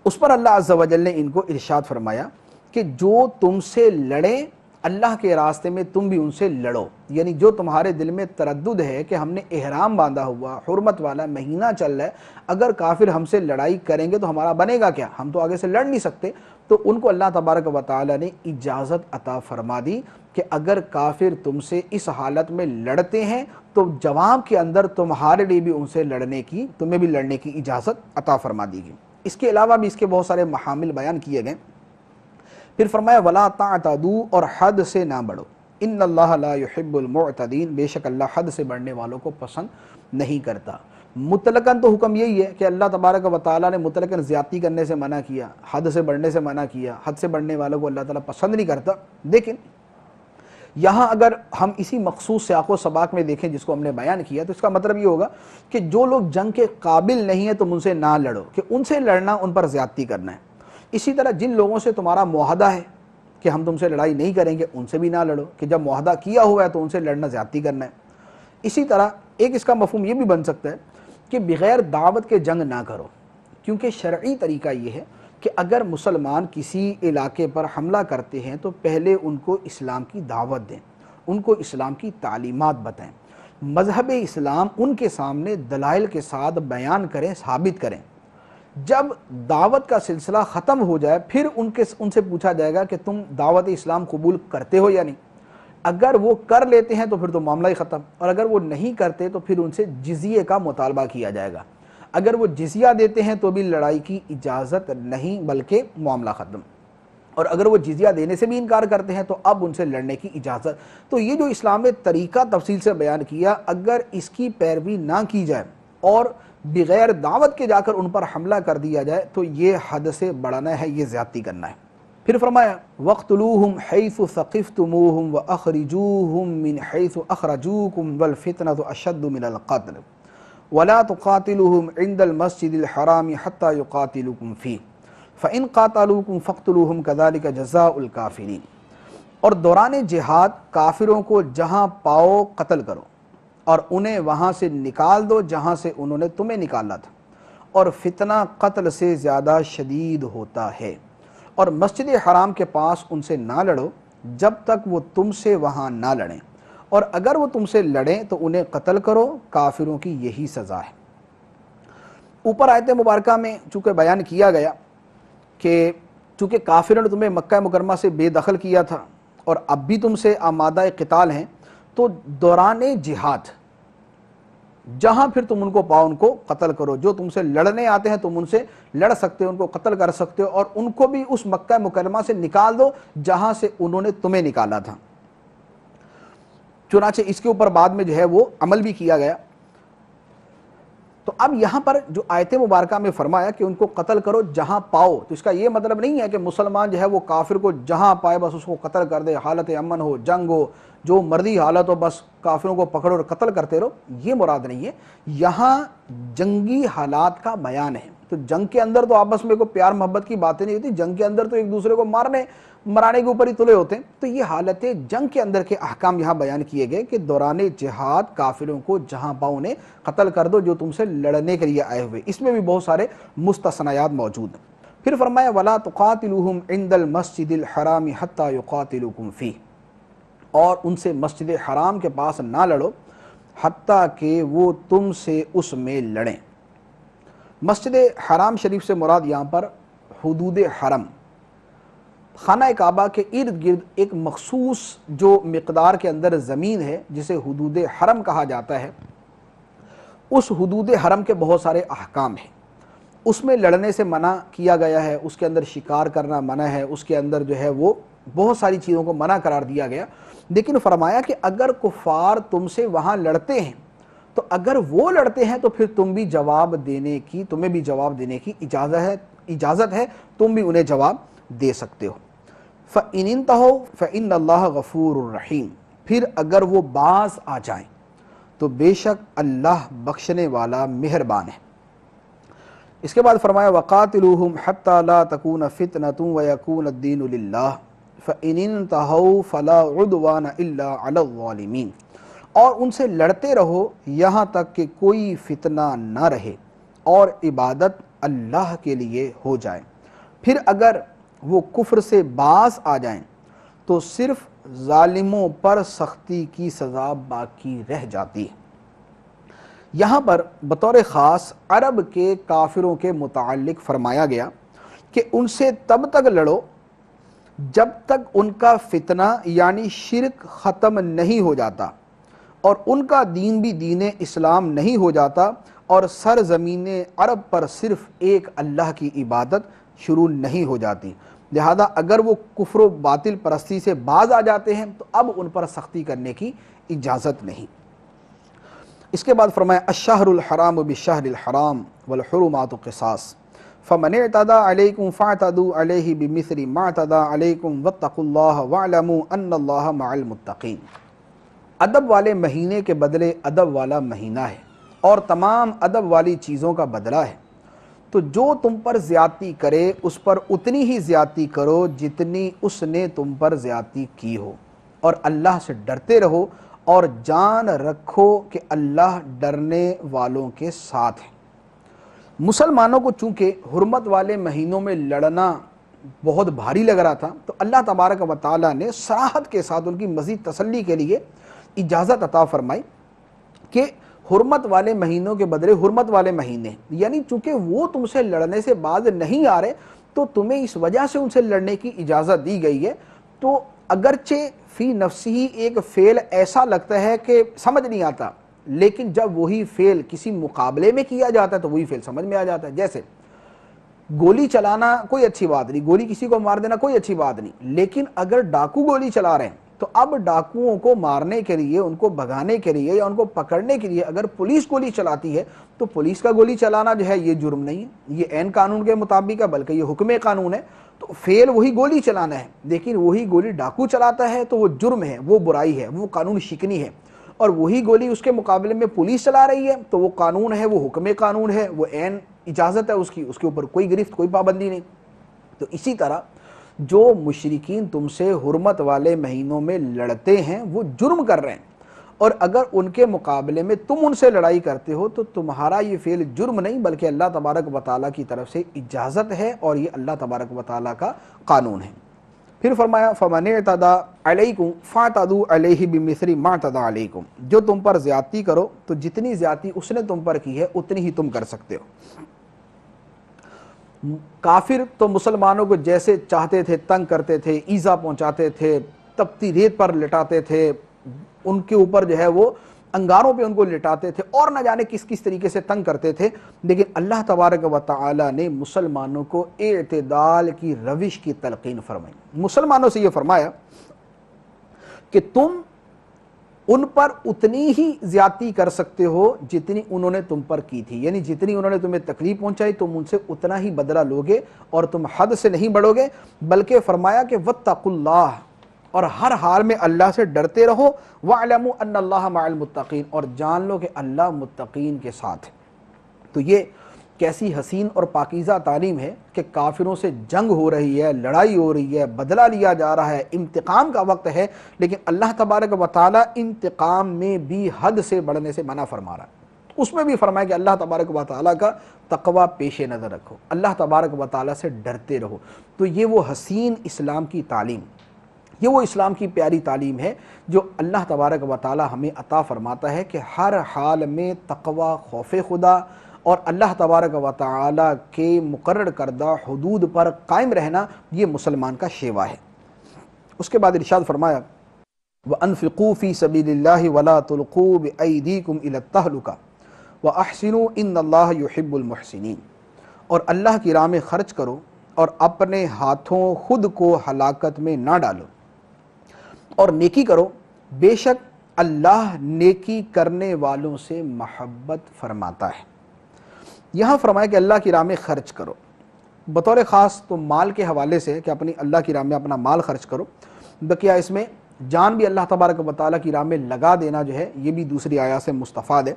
S1: اس پر اللہ عز و جل نے ان کو ارشاد فرمایا کہ جو تم سے لڑیں اللہ کے راستے میں تم بھی ان سے لڑو، یعنی جو تمہارے دل میں تردد ہے کہ ہم نے احرام باندھا ہوا، حرمت والا مہینہ چل رہا ہے، اگر کافر ہم سے لڑائی کریں گے تو ہمارا بنے گا کیا؟ ہم تو آگے سے لڑ نہیں سکتے۔ تو ان کو اللہ تبارک و تعالی نے اجازت عطا فرما دی کہ اگر کافر تم سے اس حالت میں لڑتے ہیں تو جواب کے اندر تمہارے لیے بھی ان سے لڑنے کی، تمہیں بھی لڑنے کی اجازت عطا فرما دی گئی۔ اس کے علاوہ بھی اس کے بہت سارے محامل بیان کیے گئے۔ پھر فرمایا وَلَا تَعْتَدُوا، اور حد سے نہ بڑھو، إِنَّ اللَّهَ لَا يُحِبُّ الْمُعْتَدِينَ، بے شک اللہ حد سے بڑھنے والوں کو پسند نہیں کرتا۔ مطلقاً تو حکم یہی ہے کہ اللہ تبارک و تعالیٰ نے مطلقاً زیادتی کرنے سے منع کیا، حد سے بڑھنے سے منع کیا، حد سے بڑھنے والوں کو اللہ تعالیٰ پسند نہیں کرتا، لیکن یہاں اگر ہم اسی مخصوص سیاق و سباق میں دیکھیں جس کو ہم نے بیان کیا تو اس کا مطلب یہ ہوگا کہ جو لوگ جنگ کے قابل نہیں ہیں تم ان سے نہ لڑو، کہ ان سے لڑنا ان پر زیادتی کرنا ہے۔ اسی طرح جن لوگوں سے تمہارا معاہدہ ہے کہ ہم تم سے لڑائی نہیں کریں گے، ان سے بھی نہ لڑو، کہ جب معاہدہ کیا ہوا ہے تو ان سے لڑنا زیادتی کرنا ہے۔ اسی طرح ایک اس کا مفہوم یہ بھی بن سکتا ہے کہ بغیر دعوت کے جنگ نہ کرو، کیونکہ شرعی طریقہ یہ ہے کہ اگر مسلمان کسی علاقے پر حملہ کرتے ہیں تو پہلے ان کو اسلام کی دعوت دیں، ان کو اسلام کی تعلیمات بتائیں، مذہب اسلام ان کے سامنے دلائل کے ساتھ بیان کریں، ثابت کریں۔ جب دعوت کا سلسلہ ختم ہو جائے پھر ان سے پوچھا جائے گا کہ تم دعوت اسلام قبول کرتے ہو یا نہیں۔ اگر وہ کر لیتے ہیں تو پھر تو معاملہ ہی ختم، اور اگر وہ نہیں کرتے تو پھر ان سے جزیے کا مطالبہ کیا جائے گا۔ اگر وہ جزیہ دیتے ہیں تو بھی لڑائی کی اجازت نہیں بلکہ معاملہ ختم، اور اگر وہ جزیہ دینے سے بھی انکار کرتے ہیں تو اب ان سے لڑنے کی اجازت۔ تو یہ جو اسلام نے طریقہ تفصیل سے بیان کیا، اگر اس کی پیروی نہ کی جائے اور بغیر دعوت کے جا کر ان پر حملہ کر دیا جائے تو یہ حد سے بڑھنا ہے، یہ زیادتی کرنا ہے۔ پھر فرمایا وَاقْتُلُوهُمْ حَيْثُ ثَقِفْتُمُوهُمْ وَأَخْرِجُوهُمْ مِنْ حَيْثُ أَخْرَجُوكُمْ وَالْفِتْنَةُ أَشَدُّ مِنَ الْقَتْلِ وَلَا تُقَاتِلُوهُمْ عِنْدَ الْمَسْجِدِ الْحَرَامِ حَتَّى يُقَاتِلُوكُمْ فِيهِ فَإِنْ قَاتَلُوكُمْ فَاقْتُلُوهُمْ كَذَلِكَ جَزَاءُ الْكَافِرِينَ۔ اور دوران جہاد کافروں کو جہاں پاؤ قتل کرو، اور انہیں وہاں سے نکال دو جہاں سے انہوں نے تمہیں نکالا تھا، اور فتنہ قتل سے زیادہ شدید ہوتا ہے۔ اور مسجد حرام کے پاس ان سے نہ لڑو جب تک وہ تم سے وہاں نہ لڑیں، اور اگر وہ تم سے لڑیں تو انہیں قتل کرو، کافروں کی یہی سزا ہے۔ اوپر آیت مبارکہ میں چونکہ بیان کیا گیا کہ چونکہ کافروں نے تمہیں مکہ مکرمہ سے بے دخل کیا تھا اور اب بھی تم سے آمادہ قتال ہیں، تو دوران جہاد جہاں پھر تم ان کو پاؤ ان کو قتل کرو۔ جو تم سے لڑنے آتے ہیں تم ان سے لڑ سکتے ہو، ان کو قتل کر سکتے ہو، اور ان کو بھی اس مکہ مکرمہ سے نکال دو جہاں سے انہوں نے تمہیں نکالا تھا۔ چنانچہ اس کے اوپر بعد میں جو ہے وہ عمل بھی کیا گیا۔ تو اب یہاں پر جو آیت مبارکہ میں فرمایا کہ ان کو قتل کرو جہاں پاؤ، تو اس کا یہ مطلب نہیں ہے کہ مسلمان جو ہے وہ کافر کو جہاں پائے بس اس کو قتل کر دے، حالت امن ہو، جنگ ہو، جو مرضی حالت ہو بس کافروں کو پکڑو اور قتل کرتے رہو، یہ مراد نہیں ہے۔ یہاں جنگی حالات کا بیان ہے، تو جنگ کے اندر تو آپس میں کوئی پیار محبت کی باتیں نہیں ہوتی، جنگ کے اندر تو ایک دوسرے کو مرانے کے اوپر ہی تلے ہوتے ہیں۔ تو یہ حالت جنگ کے اندر کے احکام یہاں بیان کیے گئے کہ دوران جہاد کافروں کو جہاں پاؤ انہیں قتل کر دو جو تم سے لڑنے کے لیے آئے ہوئے۔ اس میں بھی بہت سارے مستثنیات موجود ہیں۔ پھر فرمایا وَلَا تُقَاتِلُوهُمْ عِنْدَ الْمَسْجِدِ الْحَرَامِ حَتَّى يُقَاتِلُوكُمْ فِيهِ، اور ان سے مسجد حرام کے پاس نہ لڑو حتیٰ کہ وہ تم سے اس میں لڑیں۔ مسجد حرام شریف سے مراد یہاں پر حدود حرم، خانہ کعبہ کے ارد گرد ایک مخصوص جو مقدار کے اندر زمین ہے جسے حدود حرم کہا جاتا ہے، اس حدود حرم کے بہت سارے احکام ہیں۔ اس میں لڑنے سے منع کیا گیا ہے، اس کے اندر شکار کرنا منع ہے، اس کے اندر جو ہے وہ بہت ساری چیزوں کو منع قرار دیا گیا۔ لیکن فرمایا کہ اگر کفار تم سے وہاں لڑتے ہیں تو اگر وہ لڑتے ہیں تو پھر تمہیں بھی جواب دینے کی اجازت ہے، تم بھی انہیں جواب دے سکتے ہو۔ فَإِنِ انْتَهَوْا فَإِنَّ اللَّهَ غَفُورٌ رَحِيمٌ، پھر اگر وہ باز آ جائیں تو بے شک اللہ بخشنے والا مہربان ہے۔ اس کے بعد فرمایا وَقَاتِلُوهُمْ حَتَّى لَا تَكُونَ فِتْنَةٌ وَيَكُونَ الدِّينُ لِلَّهِ فَإِنِ انْتَهَوْا فَلَا عُدْوَانَ إِلَّا عَلَى الظَّالِمِينَ، اور ان سے لڑتے رہو یہاں تک کہ کوئی فتنہ نہ رہے اور عبادت اللہ کے لیے ہو جائے۔ پھر اگر وہ کفر سے باز آ جائیں تو صرف ظالموں پر سختی کی سزا باقی رہ جاتی ہے۔ یہاں پر بطور خاص عرب کے کافروں کے متعلق فرمایا گیا کہ ان سے تب تک لڑو جب تک ان کا فتنہ یعنی شرک ختم نہیں ہو جاتا اور ان کا دین بھی دین اسلام نہیں ہو جاتا اور سرزمین عرب پر صرف ایک اللہ کی عبادت شروع نہیں ہو جاتی۔ لہذا اگر وہ کفر و باطل پرستی سے باز آ جاتے ہیں تو اب ان پر سختی کرنے کی اجازت نہیں۔ اس کے بعد فرمایا الشہر الحرام بالشہر الحرام والحرمات قصاص فمن اعتدى علیکم فاعتدوا علیہ بمثل ما اعتدى علیکم واتقوا اللہ واعلموا ان اللہ مع المتقین۔ ادب والے مہینے کے بدلے ادب والا مہینہ ہے اور تمام ادب والی چیزوں کا بدلہ ہے، تو جو تم پر زیادتی کرے اس پر اتنی ہی زیادتی کرو جتنی اس نے تم پر زیادتی کی ہو، اور اللہ سے ڈرتے رہو اور جان رکھو کہ اللہ ڈرنے والوں کے ساتھ ہے۔ مسلمانوں کو چونکہ حرمت والے مہینوں میں لڑنا بہت بھاری لگ رہا تھا، تو اللہ تبارک و تعالیٰ نے صراحت کے ساتھ ان کی مزید تسلی کے لیے اجازت عطا فرمائی کہ حرمت والے مہینوں کے بدلے حرمت والے مہینے، یعنی چونکہ وہ تم سے لڑنے سے باز نہیں آ رہے تو تمہیں اس وجہ سے ان سے لڑنے کی اجازت دی گئی ہے۔ تو اگرچہ فی نفسی ایک فعل ایسا لگتا ہے کہ سمجھ نہیں آتا، لیکن جب وہی فعل کسی مقابلے میں کیا جاتا ہے تو وہی فعل سمجھ میں آ جاتا ہے۔ جیسے گولی چلانا کوئی اچھی بات نہیں، گولی کسی کو مار دینا کوئی اچھی بات نہیں، لیکن اگر ڈاکو گولی چلا رہے ہیں تو اب ڈاکوؤں کو مارنے کے لیے، ان کو بھگانے کے لیے یا ان کو پکڑنے کے لیے اگر پولیس گولی چلاتی ہے تو پولیس کا گولی چلانا جو ہے یہ جرم نہیں ہے، یہ عین قانون کے مطابق ہے، بلکہ یہ حکم قانون ہے۔ تو فعل وہی گولی چلانا ہے، لیکن وہی گولی ڈاکو چلاتا ہے تو وہ جرم ہے، وہ برائی ہے، وہ قانون شکنی ہے، اور وہی گولی اس کے مقابلے میں پولیس چلا رہی ہے تو وہ قانون ہے، وہ حکم قانون ہے، وہ عین اجازت ہے اس کی، اس کے اوپر کوئی گرفت کوئی پابندی نہیں۔ تو اسی طرح جو مشرکین تم سے حرمت والے مہینوں میں لڑتے ہیں وہ جرم کر رہے ہیں، اور اگر ان کے مقابلے میں تم ان سے لڑائی کرتے ہو تو تمہارا یہ فعل جرم نہیں بلکہ اللہ تبارک و تعالیٰ کی طرف سے اجازت ہے، اور یہ اللہ تبارک و تعالیٰ کا قانون ہے۔ پھر فرمایا فَمَنِ اعْتَدَىٰ عَلَيْكُمْ فَاعْتَدُوا عَلَيْهِ بِمِثْلِ مَا اعْتَدَىٰ عَلَيْكُمْ، جو تم پر زیادتی کرو تو جتنی زیادتی اس نے تم پر کی ہے اتنی ہی تم کر سکتے ہو۔ کافر تو مسلمانوں کو جیسے چاہتے تھے تنگ کرتے تھے، ایذا پہنچاتے تھے، تپتی ریت پر لٹاتے تھے، ان کے اوپر جو ہے وہ انگاروں پہ ان کو لٹاتے تھے، اور نہ جانے کس کس طریقے سے تنگ کرتے تھے، لیکن اللہ تبارک و تعالی نے مسلمانوں کو اعتدال کی روش کی تلقین فرمائی۔ مسلمانوں سے یہ فرمایا کہ تم ان پر اتنی ہی زیادتی کر سکتے ہو جتنی انہوں نے تم پر کی تھی، یعنی جتنی انہوں نے تمہیں تکلیف پہنچائی تم ان سے اتنا ہی بدلہ لوگے، اور تم حد سے نہیں بڑھو گے، بلکہ فرمایا کہ واتقوا اللہ، اور ہر حال میں اللہ سے ڈرتے رہو، وَاعْلَمُوا أَنَّ اللَّهَ مَعَ الْمُتَّقِينَ، اور جان لو کہ اللہ متقین کے ساتھ ہے۔ تو یہ کیسی حسین اور پاکیزہ تعلیم ہے کہ کافروں سے جنگ ہو رہی ہے، لڑائی ہو رہی ہے، بدلہ لیا جا رہا ہے، انتقام کا وقت ہے، لیکن اللہ تبارک و تعالیٰ انتقام میں بھی حد سے بڑھنے سے منع فرما رہا ہے۔ اس میں بھی فرمایا کہ اللہ تبارک و تعالیٰ کا تقوی پیش نظر رکھو، اللہ تبارک و تعالیٰ سے ڈرتے رہو۔ تو یہ وہ حسین اسلام کی تعلیم، یہ وہ اسلام کی پیاری تعلیم ہے جو اللہ تبارک و تعالیٰ ہمیں عطا فرماتا ہے کہ ہر حال میں تقوی، خوف خدا اور اللہ تبارک و تعالیٰ کے مقرر کردہ حدود پر قائم رہنا یہ مسلمان کا شیوا ہے۔ اس کے بعد ارشاد فرمایا وَأَنفِقُوا فِي سَبِيلِ اللَّهِ وَلَا تُلْقُوا بِأَيْدِيكُمْ إِلَى التَّهْلُكَةِ وَأَحْسِنُوا إِنَّ اللَّهَ يُحِبُّ الْمُحْسِنِينَ، اور اللہ کی راہ میں خرچ کرو اور اپنے ہاتھوں خود کو ہلاکت میں نہ ڈالو، اور نیکی کرو، بے شک اللہ نیکی کرنے والوں سے محبت فرماتا ہے۔ یہاں فرمایا کہ اللہ کی راہ میں خرچ کرو، بطور خاص تو مال کے حوالے سے کہ اپنی اللہ کی راہ میں اپنا مال خرچ کرو، بقیہ اس میں جان بھی اللہ تبارک و تعالیٰ کی راہ میں لگا دینا جو ہے یہ بھی دوسری آیات سے مستفاد ہے۔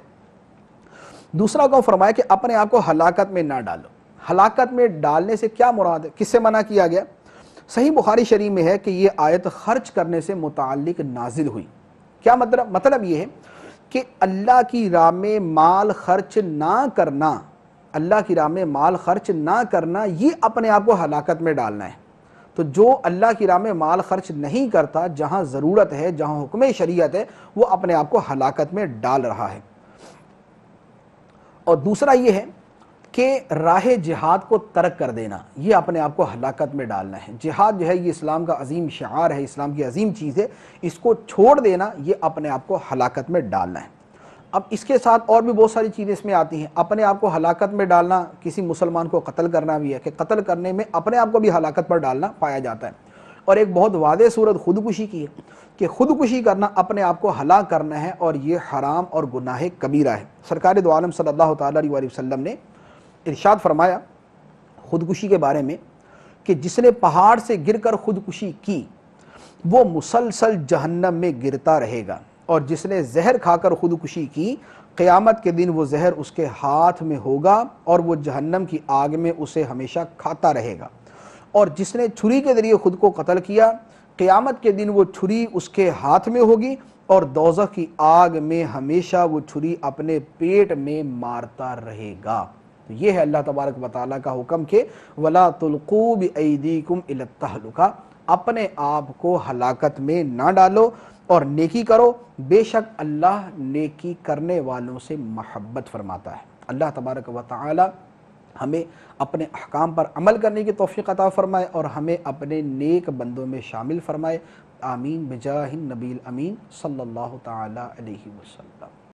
S1: دوسرا کو فرمایا کہ اپنے آپ کو ہلاکت میں نہ ڈالو۔ ہلاکت میں ڈالنے سے کیا مراد ہے، کس سے منع کیا گیا؟ صحیح بخاری شریف میں ہے کہ یہ آیت خرچ کرنے سے متعلق نازل ہوئی۔ کیا مطلب یہ ہے کہ اللہ کی راہ میں مال خرچ نہ کرنا، اللہ کی راہ میں مال خرچ نہ کرنا یہ اپنے آپ کو ہلاکت میں ڈالنا ہے۔ تو جو اللہ کی راہ میں مال خرچ نہیں کرتا، جہاں ضرورت ہے، جہاں حکم شریعت ہے، وہ اپنے آپ کو ہلاکت میں ڈال رہا ہے۔ اور دوسرا یہ ہے کہ راہ جہاد کو ترک کر دینا، یہ اپنے آپ کو ہلاکت میں ڈالنا ہے۔ جہاد جو ہے یہ اسلام کا عظیم شعار ہے، اسلام کی عظیم چیز ہے، اس کو چھوڑ دینا یہ اپنے آپ کو ہلاکت میں ڈالنا ہے۔ اب اس کے ساتھ اور بھی بہت ساری چیزیں اس میں آتی ہیں۔ اپنے آپ کو ہلاکت میں ڈالنا کسی مسلمان کو قتل کرنا بھی ہے، کہ قتل کرنے میں اپنے آپ کو بھی ہلاکت پر ڈالنا پایا جاتا ہے۔ اور ایک بہت واضح صورت خودکشی کی ہے کہ خودکشی کرنا اپنے آپ کو ہلاک کرنا ہے، اور یہ حرام اور گناہ کبیرہ ہے۔ سرکار دو عالم صلی اللہ تعالیٰ علیہ وسلم نے ارشاد فرمایا خودکشی کے بارے میں کہ جس نے پہاڑ سے گر کر خودکشی کی وہ مسلسل جہنم میں گرتا رہے گا، اور جس نے زہر کھا کر خودکشی کی قیامت کے دن وہ زہر اس کے ہاتھ میں ہوگا اور وہ جہنم کی آگ میں اسے ہمیشہ کھاتا رہے گا، اور جس نے چھری کے ذریعے خود کو قتل کیا قیامت کے دن وہ چھری اس کے ہاتھ میں ہوگی اور دوزخ کی آگ میں ہمیشہ وہ چھری اپنے پیٹ میں مارتا رہے گا۔ تو یہ ہے اللہ تبارک و تعالیٰ کا حکم کہ وَلَا تُلْقُوا بِأَيْدِيكُمْ إِلَى التَّهْلُكَةِ، اپنے آپ کو ہلاکت میں نہ ڈالو اور نیکی کرو، بے شک اللہ نیکی کرنے والوں سے محبت فرماتا ہے۔ اللہ تبارک و تعالیٰ ہمیں اپنے احکام پر عمل کرنے کی توفیق عطا فرمائے اور ہمیں اپنے نیک بندوں میں شامل فرمائے، آمین بجاہ النبی الامین صلی اللہ تعالی علیہ وسلم۔